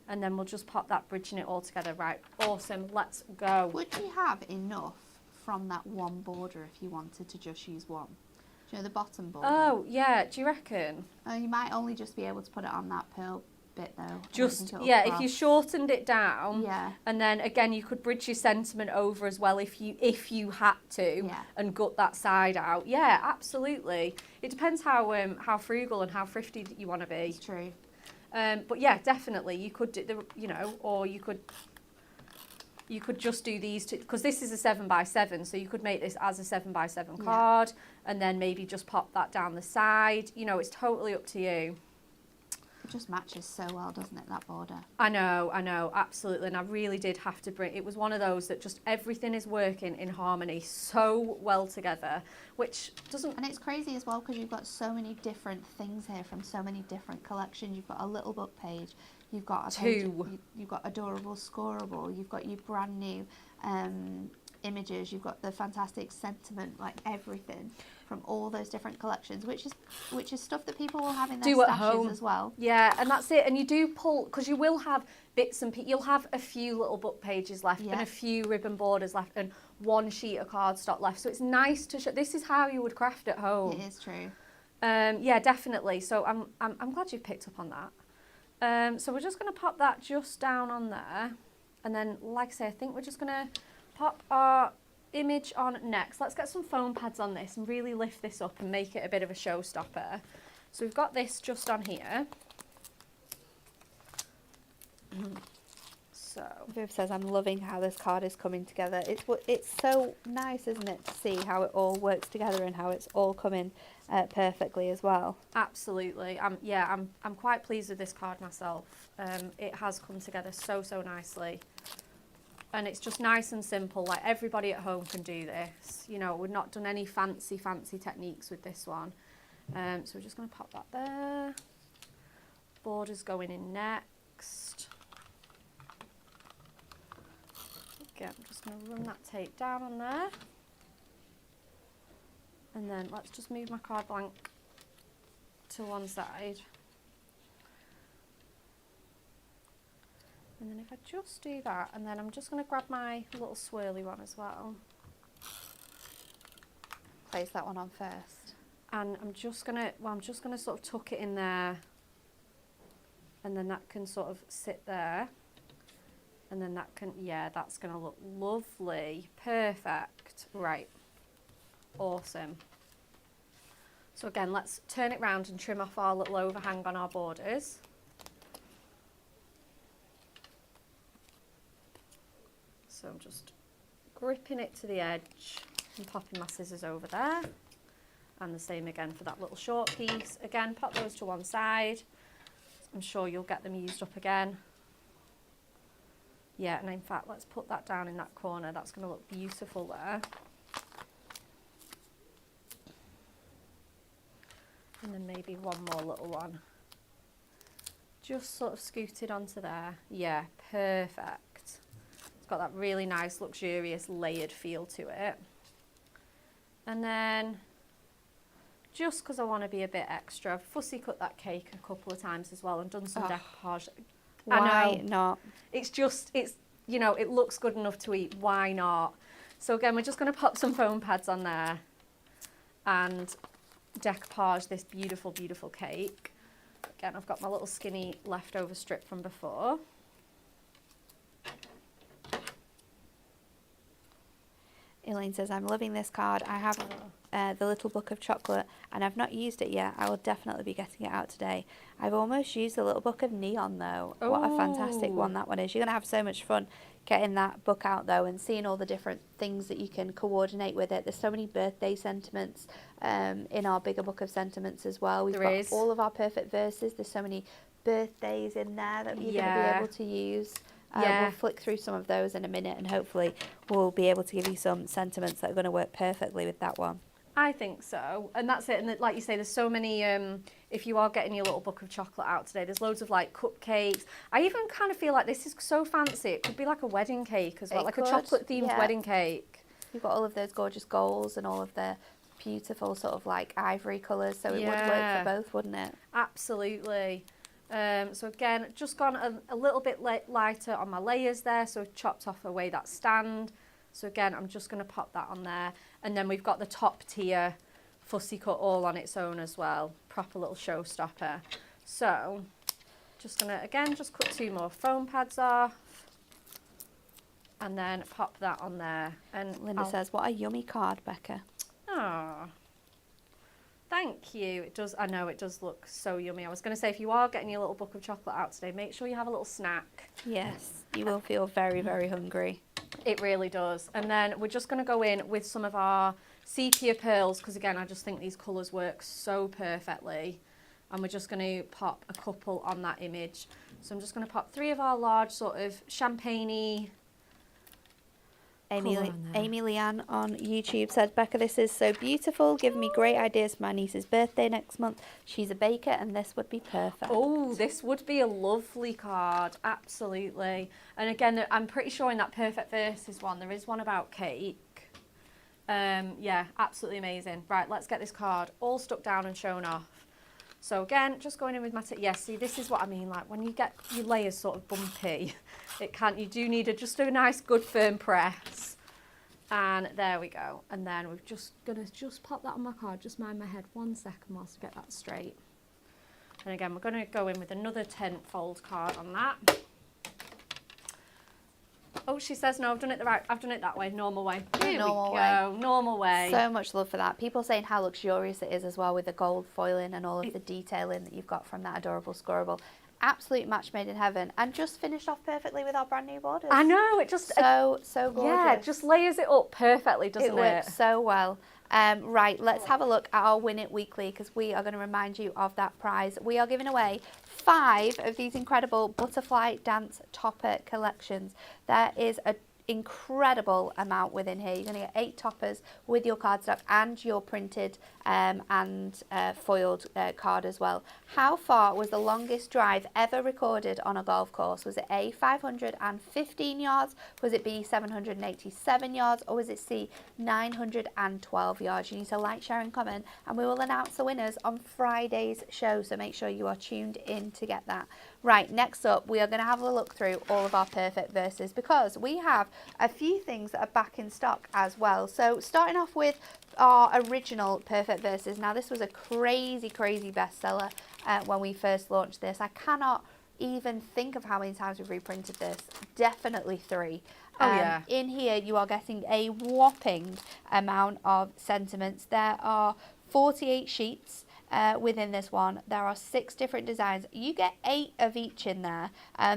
And then we'll just pop that bridging it all together. Right, awesome. Let's go. Would you have enough from that one border if you wanted to just use one? Do you know the bottom border? Oh, yeah. Do you reckon? You might only just be able to put it on that pearl bit though. Just, yeah, if you shortened it down, yeah, and then again you could bridge your sentiment over as well if you had to, yeah, and gut that side out. Yeah, absolutely. It depends how frugal and how thrifty you want to be. It's true. But yeah, definitely you could do the, you know, or you could just do these two, because this is a 7x7, so you could make this as a 7x7 card, and then maybe just pop that down the side. You know, it's totally up to you. It just matches so well, doesn't it, that border? I know, absolutely. And I really did have to bring, it was one of those that just everything is working in harmony so well together, which doesn't... And it's crazy as well because you've got so many different things here from so many different collections. You've got a little book page, you've got a page, you've got Adorable Scoreable, you've got your brand new images, you've got the fantastic sentiment, like everything from all those different collections, which is stuff that people will have in their Do at stashes home as well. Yeah, and that's it. And you do pull, because you will have bits and you'll have a few little book pages left and a few ribbon borders left and one sheet of cardstock left. So it's nice to show. This is how you would craft at home. It is true. Yeah, definitely. So I'm glad you've picked up on that. So we're just going to pop that just down on there, and then, like I say, I think we're just going to pop our image on next. Let's get some foam pads on this and really lift this up and make it a bit of a showstopper. So we've got this just on here. So Viv says, I'm loving how this card is coming together. It's so nice, isn't it, to see how it all works together and how it's all coming perfectly as well. absolutely, I'm quite pleased with this card myself. It has come together so nicely, and it's just nice and simple. Like, everybody at home can do this. You know, we've not done any fancy techniques with this one. So we're just going to pop that there. Borders going in next. Again, I'm just going to run that tape down on there. And then let's just move my card blank to one side. And then if I just do that, and then I'm just going to grab my little swirly one as well. Place that one on first. And I'm just going to sort of tuck it in there. And then that can sort of sit there. And then that can, yeah, that's going to look lovely. Perfect. Right. Awesome. So again, let's turn it round and trim off our little overhang on our borders. So I'm just gripping it to the edge and popping my scissors over there. And the same again for that little short piece. Again, pop those to one side. I'm sure you'll get them used up again. Yeah, and in fact, let's put that down in that corner. That's going to look beautiful there. And then maybe one more little one. Just sort of scooted onto there. Yeah, perfect. It's got that really nice, luxurious, layered feel to it. And then, just because I want to be a bit extra, I've fussy cut that cake a couple of times as well and done some decoupage. Why not? It's just, you know, it looks good enough to eat. Why not? So again, we're just going to pop some foam pads on there and decoupage this beautiful, beautiful cake. Again, I've got my little skinny leftover strip from before. Elaine says, I'm loving this card. I have the little book of chocolate and I've not used it yet. I will definitely be getting it out today. I've almost used the little book of neon though. Ooh. What a fantastic one that one is. You're going to have so much fun getting that book out though and seeing all the different things that you can coordinate with it. There's so many birthday sentiments in our bigger book of sentiments as well. We've got all of our perfect verses. There's so many birthdays in there that you're going to be able to use. We'll flick through some of those in a minute and hopefully we'll be able to give you some sentiments that are going to work perfectly with that one. I think so. And that's it. And like you say, there's so many, if you are getting your little book of chocolate out today, there's loads of like cupcakes. I even kind of feel like this is so fancy. It could be like a wedding cake as well, like a chocolate themed wedding cake. You've got all of those gorgeous golds and all of the beautiful sort of like ivory colours. So it would work for both, wouldn't it? Absolutely. So again, just gone a little bit lighter on my layers there, so I've chopped off away that stand. So again, I'm just going to pop that on there. And then we've got the top tier fussy cut all on its own as well. Proper little showstopper. So just going to, again, just cut 2 more foam pads off. And then pop that on there. And Linda says, what a yummy card, Becca. Oh. Thank you. It does. I know it does look so yummy. I was going to say, if you are getting your little book of chocolate out today, make sure you have a little snack. Yes, you will feel very, very hungry. It really does. And then we're just going to go in with some of our sepia pearls because, again, I just think these colours work so perfectly. And we're just going to pop a couple on that image. So I'm just going to pop 3 of our large sort of champagne-y colour on there. Amy Leanne on YouTube said, Becca, this is so beautiful. Give me great ideas for my niece's birthday next month. She's a baker and this would be perfect. Oh, this would be a lovely card, absolutely. And again, I'm pretty sure in that Perfect Verses one, there is one about cake. Yeah, absolutely amazing. Right, let's get this card all stuck down and shown off. So again, just going in with my, see, this is what I mean, like when you get your layers sort of bumpy, you do need just a nice good firm press. And there we go. And then we're just gonna pop that on my card, just mind my head 1 second whilst I get that straight. And again, we're gonna go in with another 10 fold card on that. Oh, she says no, I've done it that way, normal way. Here Normal we go, normal way. So much love for that. People saying how luxurious it is as well with the gold foiling and all of the detailing that you've got from that adorable scorable. Absolute match made in heaven, and just finished off perfectly with our brand new borders. I know, it just so gorgeous. Yeah, it just layers it up perfectly, doesn't it? It works so well. Right, let's have a look at our Win It Weekly, because we are going to remind you of that prize. We are giving away 5 of these incredible Butterfly Dance Topper collections. There is an incredible amount within here. You're going to get 8 toppers with your cardstock and your printed and foiled card as well. How far was the longest drive ever recorded on a golf course? Was it A, 515 yards? Was it B, 787 yards? Or was it C, 912 yards? You need to like, share and comment, and we will announce the winners on Friday's show, so make sure you are tuned in to get that. Right, next up, we are going to have a look through all of our Perfect Verses, because we have a few things that are back in stock as well. So starting off with our original Perfect Verses. Now, this was a crazy bestseller when we first launched this. I cannot even think of how many times we've reprinted this. Definitely 3. Oh, yeah. In here, you are getting a whopping amount of sentiments. There are 48 sheets. Within this one, there are 6 different designs. You get 8 of each in there.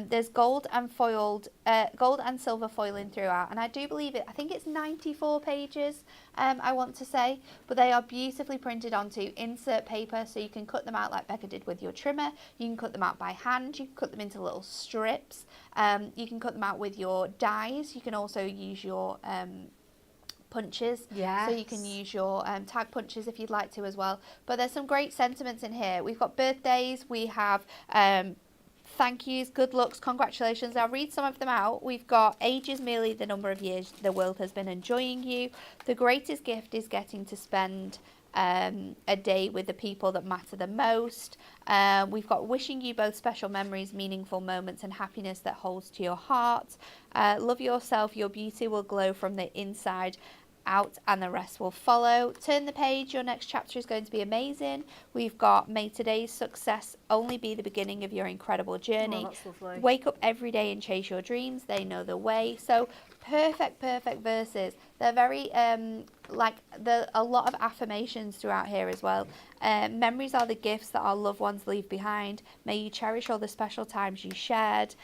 There's gold and silver foiling throughout, and I do believe it. I think it's 94 pages. I want to say, but they are beautifully printed onto insert paper, so you can cut them out like Becca did with your trimmer. You can cut them out by hand. You can cut them into little strips. You can cut them out with your dies. You can also use your punches. Yes. So you can use your tag punches if you'd like to as well. But there's some great sentiments in here. We've got birthdays, we have thank yous, good lucks, congratulations. I'll read some of them out. We've got age is merely the number of years the world has been enjoying you. The greatest gift is getting to spend a day with the people that matter the most. We've got wishing you both special memories, meaningful moments and happiness that holds to your heart. Love yourself, your beauty will glow from the inside out and the rest will follow. Turn the page, your next chapter is going to be amazing. We've got may today's success only be the beginning of your incredible journey. Oh, that's lovely. Wake up every day and chase your dreams, they know the way. So perfect verses. They're very like a lot of affirmations throughout here as well. Memories are the gifts that our loved ones leave behind. May you cherish all the special times you shared.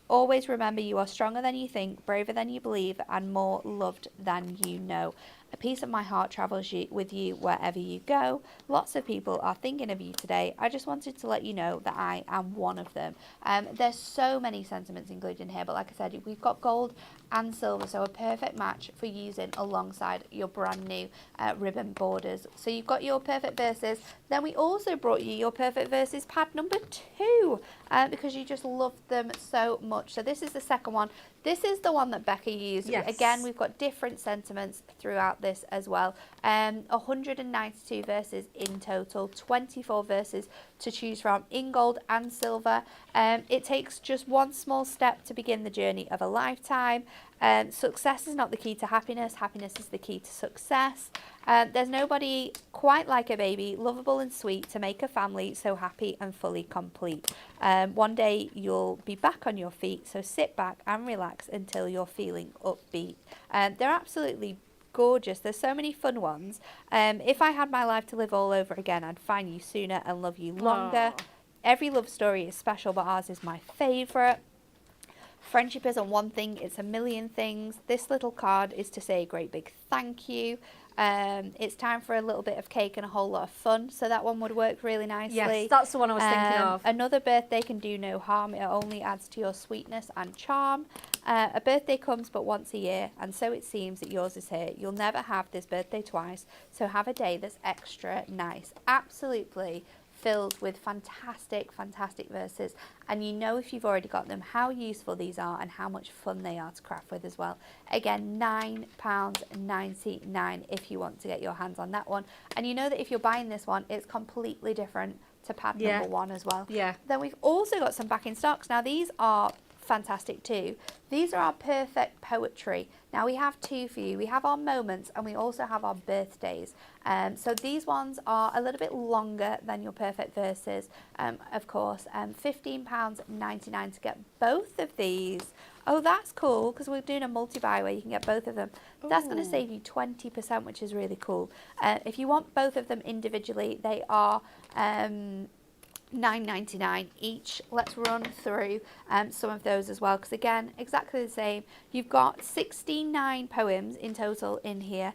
Always remember you are stronger than you think, braver than you believe, and more loved than you know. A piece of my heart travels with you wherever you go. Lots of people are thinking of you today. I just wanted to let you know that I am one of them. There's so many sentiments included in here, but like I said, we've got gold and silver, so a perfect match for using alongside your brand new ribbon borders. So you've got your Perfect Verses. Then we also brought you your Perfect Verses pad number 2 because you just loved them so much. So this is the second one. This is the one that Becca used. Yes. Again, we've got different sentiments throughout this as well. 192 verses in total, 24 verses to choose from in gold and silver. It takes just one small step to begin the journey of a lifetime. Success is not the key to happiness. Happiness is the key to success. There's nobody quite like a baby, lovable and sweet, to make a family so happy and fully complete. One day you'll be back on your feet, so sit back and relax until you're feeling upbeat. They're absolutely gorgeous. There's so many fun ones. If I had my life to live all over again, I'd find you sooner and love you longer. Aww. Every love story is special, but ours is my favourite. Friendship isn't one thing, it's a million things. This little card is to say a great big thank you. It's time for a little bit of cake and a whole lot of fun, so that one would work really nicely. Yes, that's the one I was thinking of. Another birthday can do no harm, it only adds to your sweetness and charm. A birthday comes but once a year, and so it seems that yours is here. You'll never have this birthday twice, so have a day that's extra nice. Absolutely filled with fantastic, fantastic verses. And you know, if you've already got them, how useful these are and how much fun they are to craft with as well. Again, £9.99 if you want to get your hands on that one. And you know that if you're buying this one, it's completely different to pad number 1 as well. Yeah. Then we've also got some back in stocks. Now these are fantastic too. These are our perfect poetry. Now we have 2 for you. We have our moments and we also have our birthdays. So these ones are a little bit longer than your perfect verses, of course. £15.99 to get both of these. Oh, that's cool, because we're doing a multi-buy where you can get both of them. That's going to save you 20%, which is really cool. If you want both of them individually, they are $9.99 each. Let's run through some of those as well, because again, exactly the same. You've got 69 poems in total in here,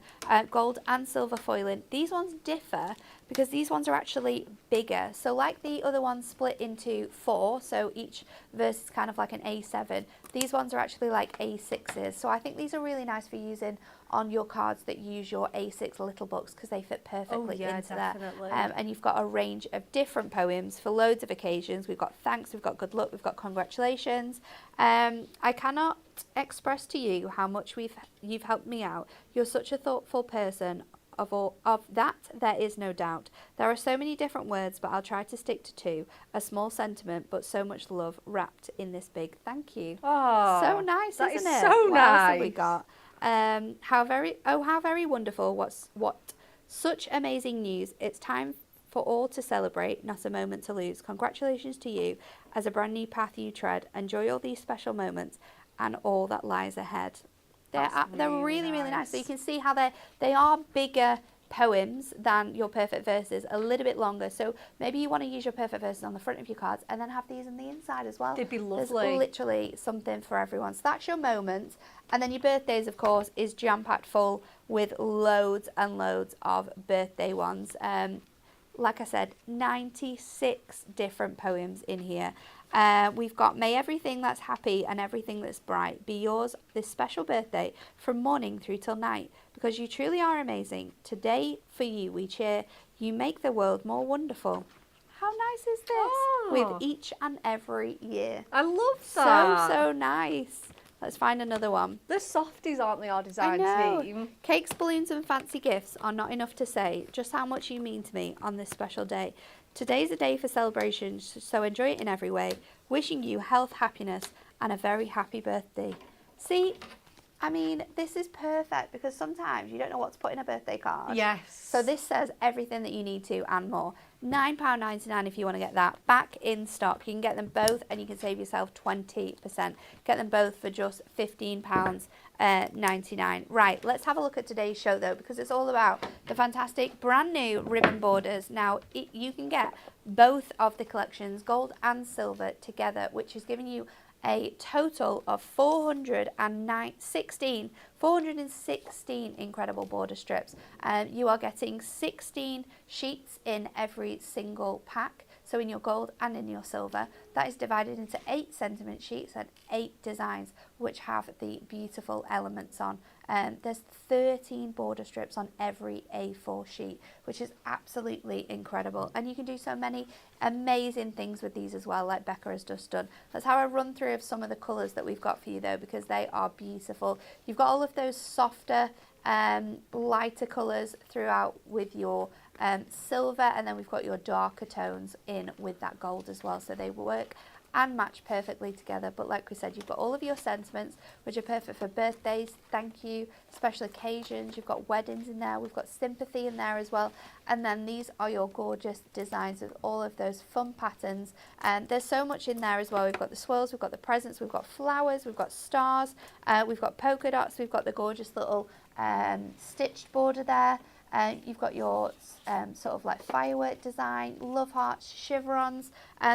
gold and silver foiling. These ones differ because these ones are actually bigger. So like the other ones split into 4, so each verse is kind of like an A7. These ones are actually like A6s. So I think these are really nice for using on your cards that use your A6 little books, because they fit perfectly into definitely. there. And you've got a range of different poems for loads of occasions. We've got thanks, we've got good luck, we've got congratulations. I cannot express to you how much you've helped me out. You're such a thoughtful person. Of that, there is no doubt. There are so many different words, but I'll try to stick to 2. A small sentiment, but so much love wrapped in this big thank you. Oh, So nice, that isn't is it? so What else have we nice. got? How very wonderful. What such amazing news. It's time for all to celebrate, not a moment to lose. Congratulations to you as a brand new path you tread. Enjoy all these special moments and all that lies ahead. They're really nice. So you can see how they are bigger poems than your perfect verses, a little bit longer. So maybe you want to use your perfect verses on the front of your cards and then have these on the inside as well. They'd be lovely. There's literally something for everyone. So that's your moment. And then your birthdays, of course, is jam-packed full with loads and loads of birthday ones. Like I said, 96 different poems in here. We've got may everything that's happy and everything that's bright be yours this special birthday from morning through till night, because you truly are amazing. Today for you we cheer. You make the world more wonderful. How nice is this? Oh. With each and every year. I love that. So nice. Let's find another one. The softies, aren't they, our design team? Cakes, balloons and fancy gifts are not enough to say just how much you mean to me on this special day. Today's a day for celebrations, so enjoy it in every way. Wishing you health, happiness and a very happy birthday. See, I mean, this is perfect because sometimes you don't know what to put in a birthday card. Yes. So this says everything that you need to and more. £9.99 if you want to get that. Back in stock. You can get them both and you can save yourself 20%. Get them both for just £15.99. Right, let's have a look at today's show though, because it's all about the fantastic brand new ribbon borders. Now, you can get both of the collections, gold and silver, together, which is giving you a total of 416 incredible border strips. You are getting 16 sheets in every single pack, so in your gold and in your silver. That is divided into 8 sentiment sheets and 8 designs which have the beautiful elements on. There's 13 border strips on every A4 sheet, which is absolutely incredible. And you can do so many amazing things with these as well, like Becca has just done. Let's have a run through of some of the colours that we've got for you though, because they are beautiful. You've got all of those softer, lighter colours throughout with your silver, and then we've got your darker tones in with that gold as well, so they work and match perfectly together. But like we said, you've got all of your sentiments which are perfect for birthdays, thank you, special occasions. You've got weddings in there, we've got sympathy in there as well, and then these are your gorgeous designs with all of those fun patterns. And there's so much in there as well. We've got the swirls, we've got the presents, we've got flowers, we've got stars, we've got polka dots, we've got the gorgeous little stitched border there. You've got your sort of like firework design, love hearts, chevrons.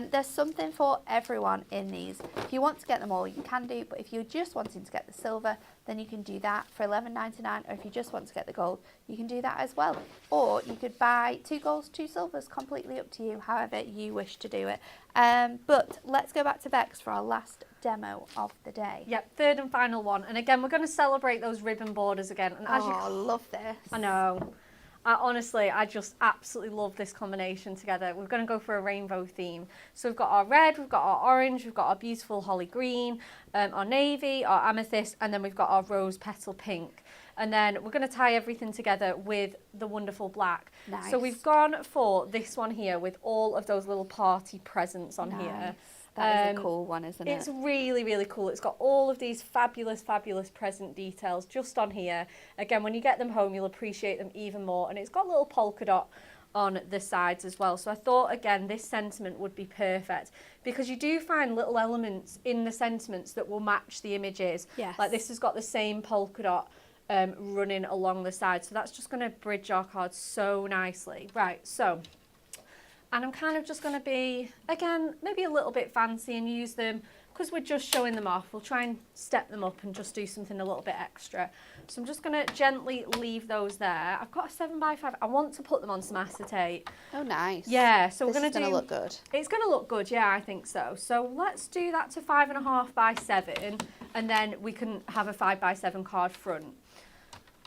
There's something for everyone in these. If you want to get them all, you can do, but if you're just wanting to get the silver, then you can do that for $11.99, or if you just want to get the gold, you can do that as well. Or you could buy 2 golds, 2 silvers, completely up to you, however you wish to do it. But let's go back to Bex for our last demo of the day. Yep, third and final one. And again, we're going to celebrate those ribbon borders again. And as I love this. I know. Honestly, I just absolutely love this combination together. We're going to go for a rainbow theme. So we've got our red, we've got our orange, we've got our beautiful holly green, our navy, our amethyst, and then we've got our rose petal pink. And then we're going to tie everything together with the wonderful black. Nice. So we've gone for this one here with all of those little party presents on here. That is a cool one, isn't it? It's really, really cool. It's got all of these fabulous, fabulous present details just on here. Again, when you get them home, you'll appreciate them even more. And it's got a little polka dot on the sides as well. So I thought, again, this sentiment would be perfect because you do find little elements in the sentiments that will match the images. Yes. Like this has got the same polka dot running along the side. So that's just going to bridge our cards so nicely. Right, so... And I'm kind of just going to be, again, maybe a little bit fancy and use them because we're just showing them off. We'll try and step them up and just do something a little bit extra. So I'm just going to gently leave those there. I've got a 7x5. I want to put them on some acetate. Oh, nice. Yeah, so This we're going to do... It's going to look good. It's going to look good, yeah, I think so. So let's do that to 5.5x7 and then we can have a 5x7 card front.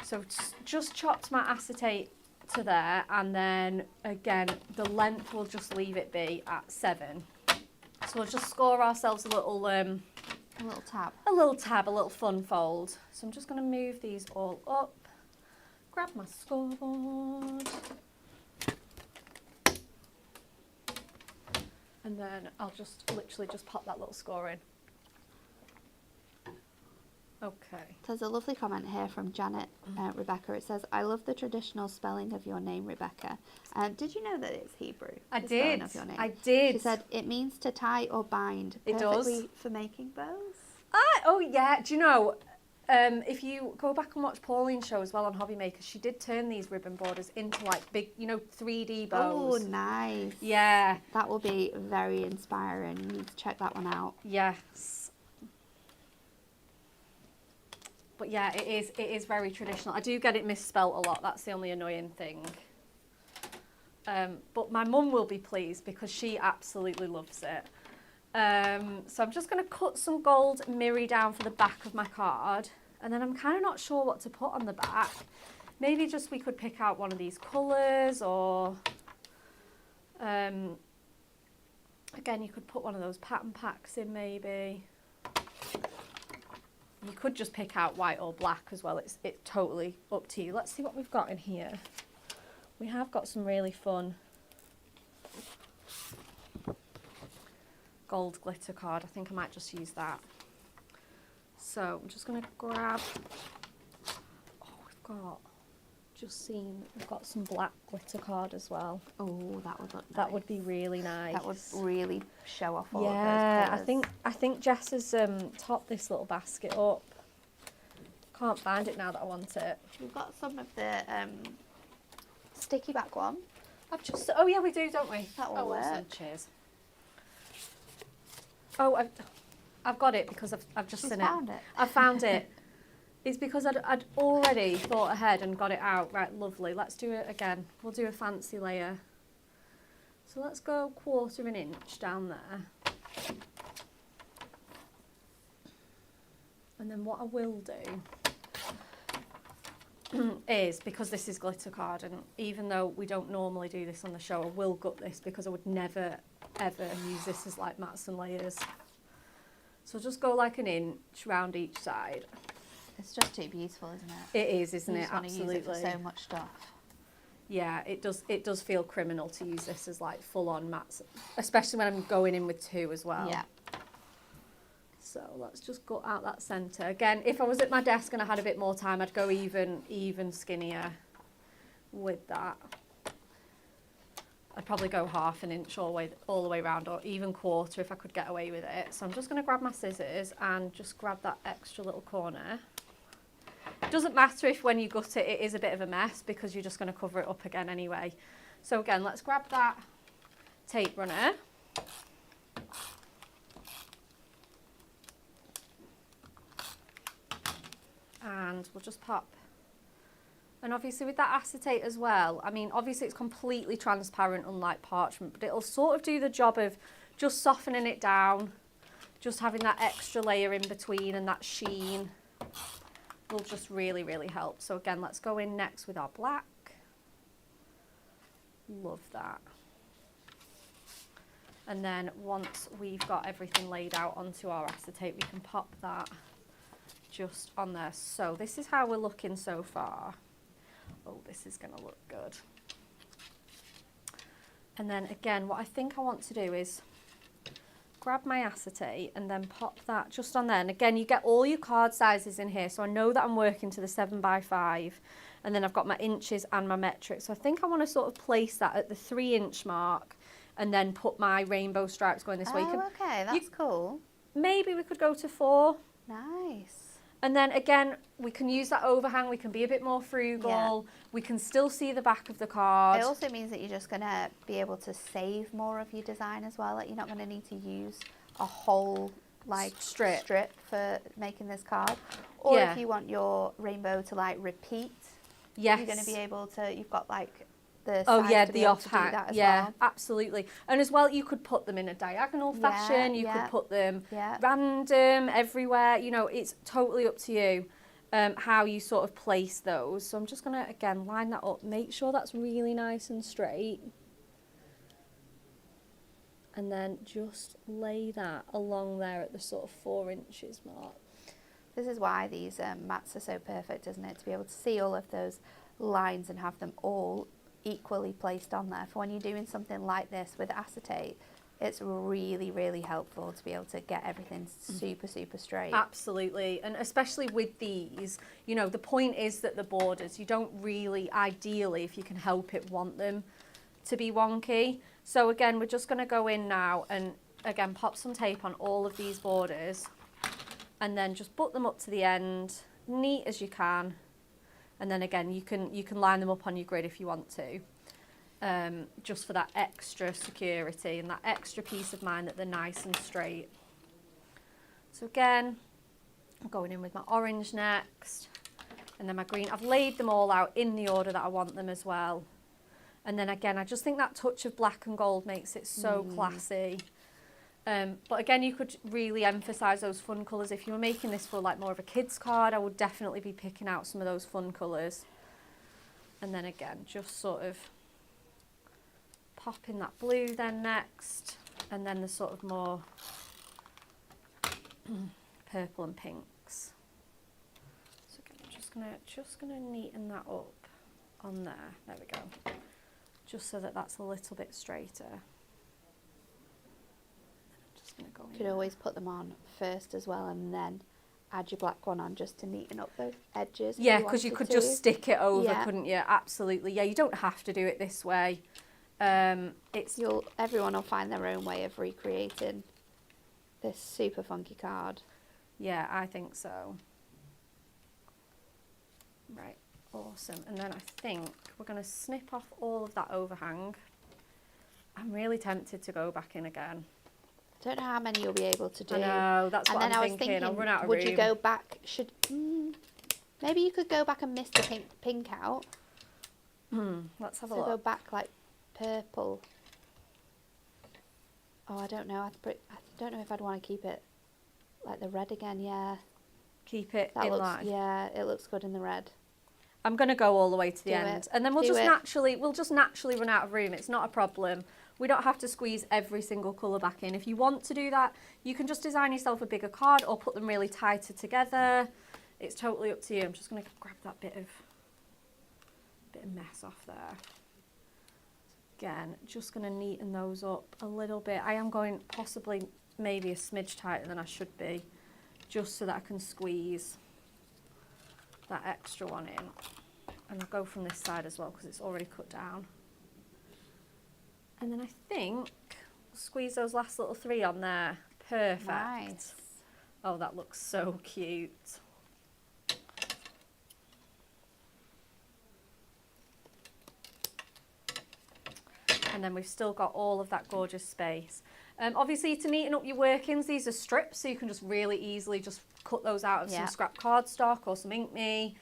So just chopped my acetate to there, and then again the length we'll just leave it be at 7. So we'll just score ourselves a little tab, a little fun fold. So I'm just going to move these all up, grab my scoreboard, and then I'll just literally just pop that little score in. Okay. There's a lovely comment here from Janet Rebecca. It says, I love the traditional spelling of your name, Rebecca. Did you know that it's Hebrew? I the spelling did. Of your name? I did. She said, it means to tie or bind. It does. Perfectly for making bows. Oh, yeah. Do you know, if you go back and watch Pauline's show as well on Hobby Makers, she did turn these ribbon borders into like big, 3D bows. Oh, nice. Yeah. That will be very inspiring. You need to check that one out. Yes. But yeah, it is very traditional. I do get it misspelt a lot. That's the only annoying thing. But my mum will be pleased because she absolutely loves it. So I'm just going to cut some gold mirri down for the back of my card. And then I'm kind of not sure what to put on the back. Maybe just we could pick out one of these colours, or... again, you could put one of those pattern packs in maybe. You could just pick out white or black as well. It's totally up to you. Let's see what we've got in here. We have got some really fun gold glitter card. I think I might just use that. So I'm just going to grab... Oh, we've got some black glitter card as well. Oh, that would look nice. That would be really nice. That would really show off all of those Yeah, colours. I think Jess has topped this little basket up. Can't find it now that I want it. We've got some of the sticky back one. Oh yeah, we do, don't we? That will work. Awesome. Cheers. Oh, I've got it because I've just She's seen found it. it. I found it. It's because I'd already thought ahead and got it out. Right, lovely. Let's do it again. We'll do a fancy layer. So let's go 1/4 inch down there. And then what I will do is, because this is glitter card, and even though we don't normally do this on the show, I will gut this because I would never, ever use this as like mats and layers. So just go like 1 inch round each side. It's just too beautiful, isn't it? It is, isn't You it? just want to Absolutely. use it for so much stuff. Yeah, it does feel criminal to use this as like full-on mats, especially when I'm going in with 2 as well. Yeah. So let's just gut out that centre. Again, if I was at my desk and I had a bit more time, I'd go even skinnier with that. I'd probably go 1/2 inch all the way around, or even 1/4 if I could get away with it. So I'm just going to grab my scissors and just grab that extra little corner. It doesn't matter if when you gut it, it is a bit of a mess because you're just going to cover it up again anyway. So again, let's grab that tape runner. And we'll just pop. And obviously with that acetate as well, I mean, obviously it's completely transparent, unlike parchment, but it'll sort of do the job of just softening it down, just having that extra layer in between, and that sheen will just really, really help. So again, let's go in next with our black. Love that. And then once we've got everything laid out onto our acetate, we can pop that just on there. So this is how we're looking so far. Oh, this is going to look good. And then again, what I think I want to do is grab my acetate and then pop that just on there. And again, you get all your card sizes in here. So I know that I'm working to the 7x5, and then I've got my inches and my metric. So I think I want to sort of place that at the 3-inch mark and then put my rainbow stripes going this way. Oh, okay, that's cool. Maybe we could go to 4. Nice. And then again, we can use that overhang. We can be a bit more frugal. Yeah. We can still see the back of the card. It also means that you're just going to be able to save more of your design as well. Like, you're not going to need to use a whole like strip for making this card. Or Yeah. if you want your rainbow to like repeat, Yes. you're going to be able to, you've got like the Oh sides yeah, to be the able to do offhang. that as Yeah, well. absolutely. And as well, you could put them in a diagonal fashion. You yeah. could put them Yeah. random everywhere. You know, it's totally up to you how you sort of place those. So I'm just going to, again, line that up. Make sure that's really nice and straight. And then just lay that along there at the sort of 4 inches mark. This is why these mats are so perfect, isn't it? To be able to see all of those lines and have them all equally placed on there. For when you're doing something like this with acetate, it's really, really helpful to be able to get everything super, super straight. Absolutely. And especially with these, you know, the point is that the borders, you don't really, ideally, if you can help it, want them to be wonky. So again, we're just going to go in now and again pop some tape on all of these borders and then just butt them up to the end, neat as you can. And then again, you can line them up on your grid if you want to, just for that extra security and that extra peace of mind that they're nice and straight. So again, I'm going in with my orange next, and then my green. I've laid them all out in the order that I want them as well. And then again, I just think that touch of black and gold makes it so classy. But again, you could really emphasise those fun colours. If you were making this for like more of a kid's card, I would definitely be picking out some of those fun colours. And then again, just sort of pop in that blue then next, and then the sort of more purple and pinks. So again, I'm just gonna neaten that up on there. There we go. Just so that that's a little bit straighter. Go You could always put them on first as well and then add your black one on just to neaten up those edges. Yeah, because you could just stick it over, Yeah. couldn't you? Absolutely. Yeah, you don't have to do it this way. Everyone will find their own way of recreating this super funky card. Yeah, I think so. Right, awesome. And then I think we're going to snip off all of that overhang. I'm really tempted to go back in again. Don't know how many you'll be able to do. I know, that's what I'm thinking. I'll run out of room. Would you go back? Maybe you could go back and miss the pink out. Let's have a So look. go back like purple. Oh, I don't know. I don't know if I'd want to keep it like the red again. Yeah, Keep it that in looks. line. Yeah, it looks good in the red. I'm going to go all the way to the Do end, it. and then we'll Do just it. naturally run out of room. It's not a problem. We don't have to squeeze every single colour back in. If you want to do that, you can just design yourself a bigger card or put them really tighter together. It's totally up to you. I'm just going to grab that bit of mess off there. Again, just going to neaten those up a little bit. I am going possibly maybe a smidge tighter than I should be, just so that I can squeeze that extra one in. And I'll go from this side as well because it's already cut down. And then I think we'll squeeze those last little 3 on there. Perfect. Nice. Oh, that looks so cute. And then we've still got all of that gorgeous space. Obviously, to neaten up your workings, these are strips, so you can just really easily just cut those out of Yeah. some scrap cardstock or some Ink Me.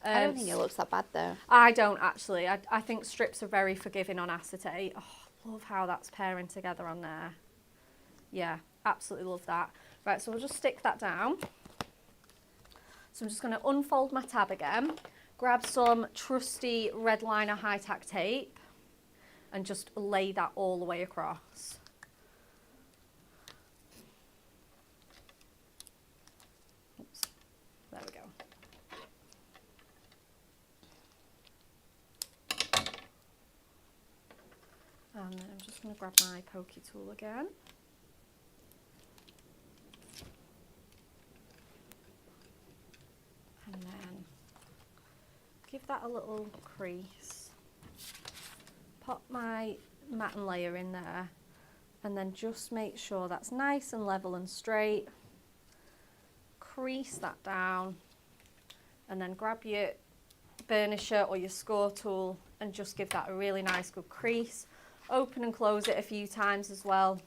I don't think it looks that bad though. I don't actually. I think strips are very forgiving on acetate. Oh, love how that's pairing together on there. Yeah, absolutely love that. Right, so we'll just stick that down. So I'm just going to unfold my tab again, grab some trusty red liner high tack tape and just lay that all the way across. Oops, there we go. And then I'm just going to grab my pokey tool again. And then give that a little crease. Pop my matte layer in there and then just make sure that's nice and level and straight. Crease that down and then grab your burnisher or your score tool and just give that a really nice good crease. Open and close it a few times as well,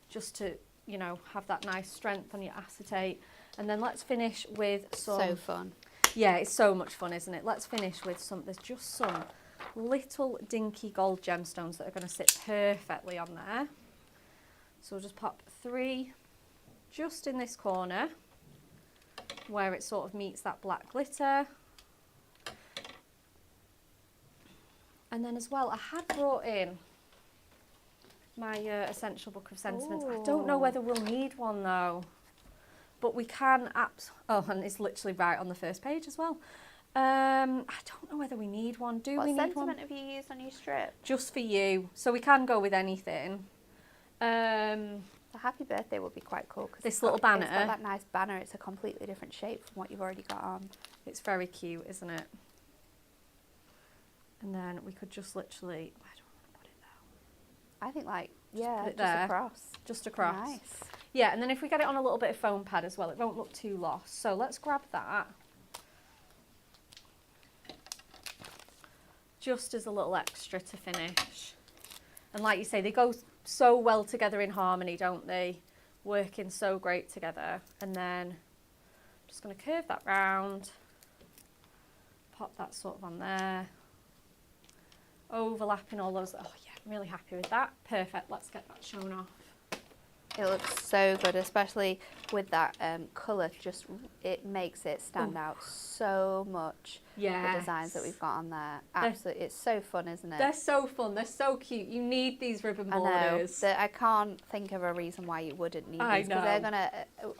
just to, you know, have that nice strength on your acetate. And then let's finish with some... So fun. Yeah, it's so much fun, isn't it? Let's finish with there's just some little dinky gold gemstones that are going to sit perfectly on there. So we'll just pop 3 just in this corner where it sort of meets that black glitter. And then as well, I had brought in my essential book of sentiments. I don't know whether we'll need one though, but we can. Oh, and it's literally right on the first page as well. I don't know whether we need one. Do we need one? What sentiment have you used on your strip? Just for you, so we can go with anything. The happy birthday would be quite cool because This little banner. It's got that nice banner. It's a completely different shape from what you've already got on. It's very cute, isn't it? And then we could just literally. I don't want to put it there. I think like put yeah, it just there. across. Just across. Nice. Yeah, and then if we get it on a little bit of foam pad as well, it won't look too lost. So let's grab that. Just as a little extra to finish. And like you say, they go so well together in harmony, don't they? Working so great together. And then I'm just going to curve that round. Pop that sort of on there. Overlapping all those. Oh yeah, I'm really happy with that. Perfect. Let's get that shown off. It looks so good, especially with that colour. Just it makes it stand out so much. Yeah. The designs that we've got on there, absolutely, it's so fun, isn't it? They're so fun. They're so cute. You need these ribbon I know. borders. I can't think of a reason why you wouldn't need I these because they're know. gonna.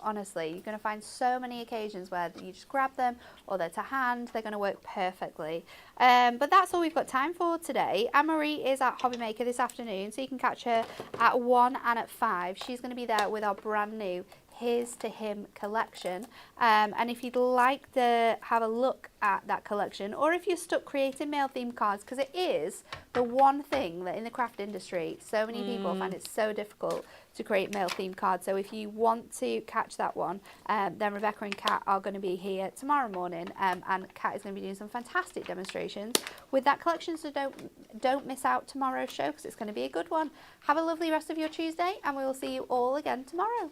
Honestly, you're gonna find so many occasions where you just grab them or they're to hand. They're gonna work perfectly. But that's all we've got time for today. Anne-Marie is at Hobby Maker this afternoon, so you can catch her at 1 and at 5. She's going to be there with our brand new Here's to Him collection. And if you'd like to have a look at that collection, or if you're stuck creating male themed cards, because it is the one thing that in the craft industry so many people find it so difficult to create male themed cards. So if you want to catch that one, then Rebecca and Kat are going to be here tomorrow morning, and Kat is going to be doing some fantastic demonstrations with that collection. So don't miss out tomorrow's show because it's going to be a good one. Have a lovely rest of your Tuesday, and we will see you all again tomorrow.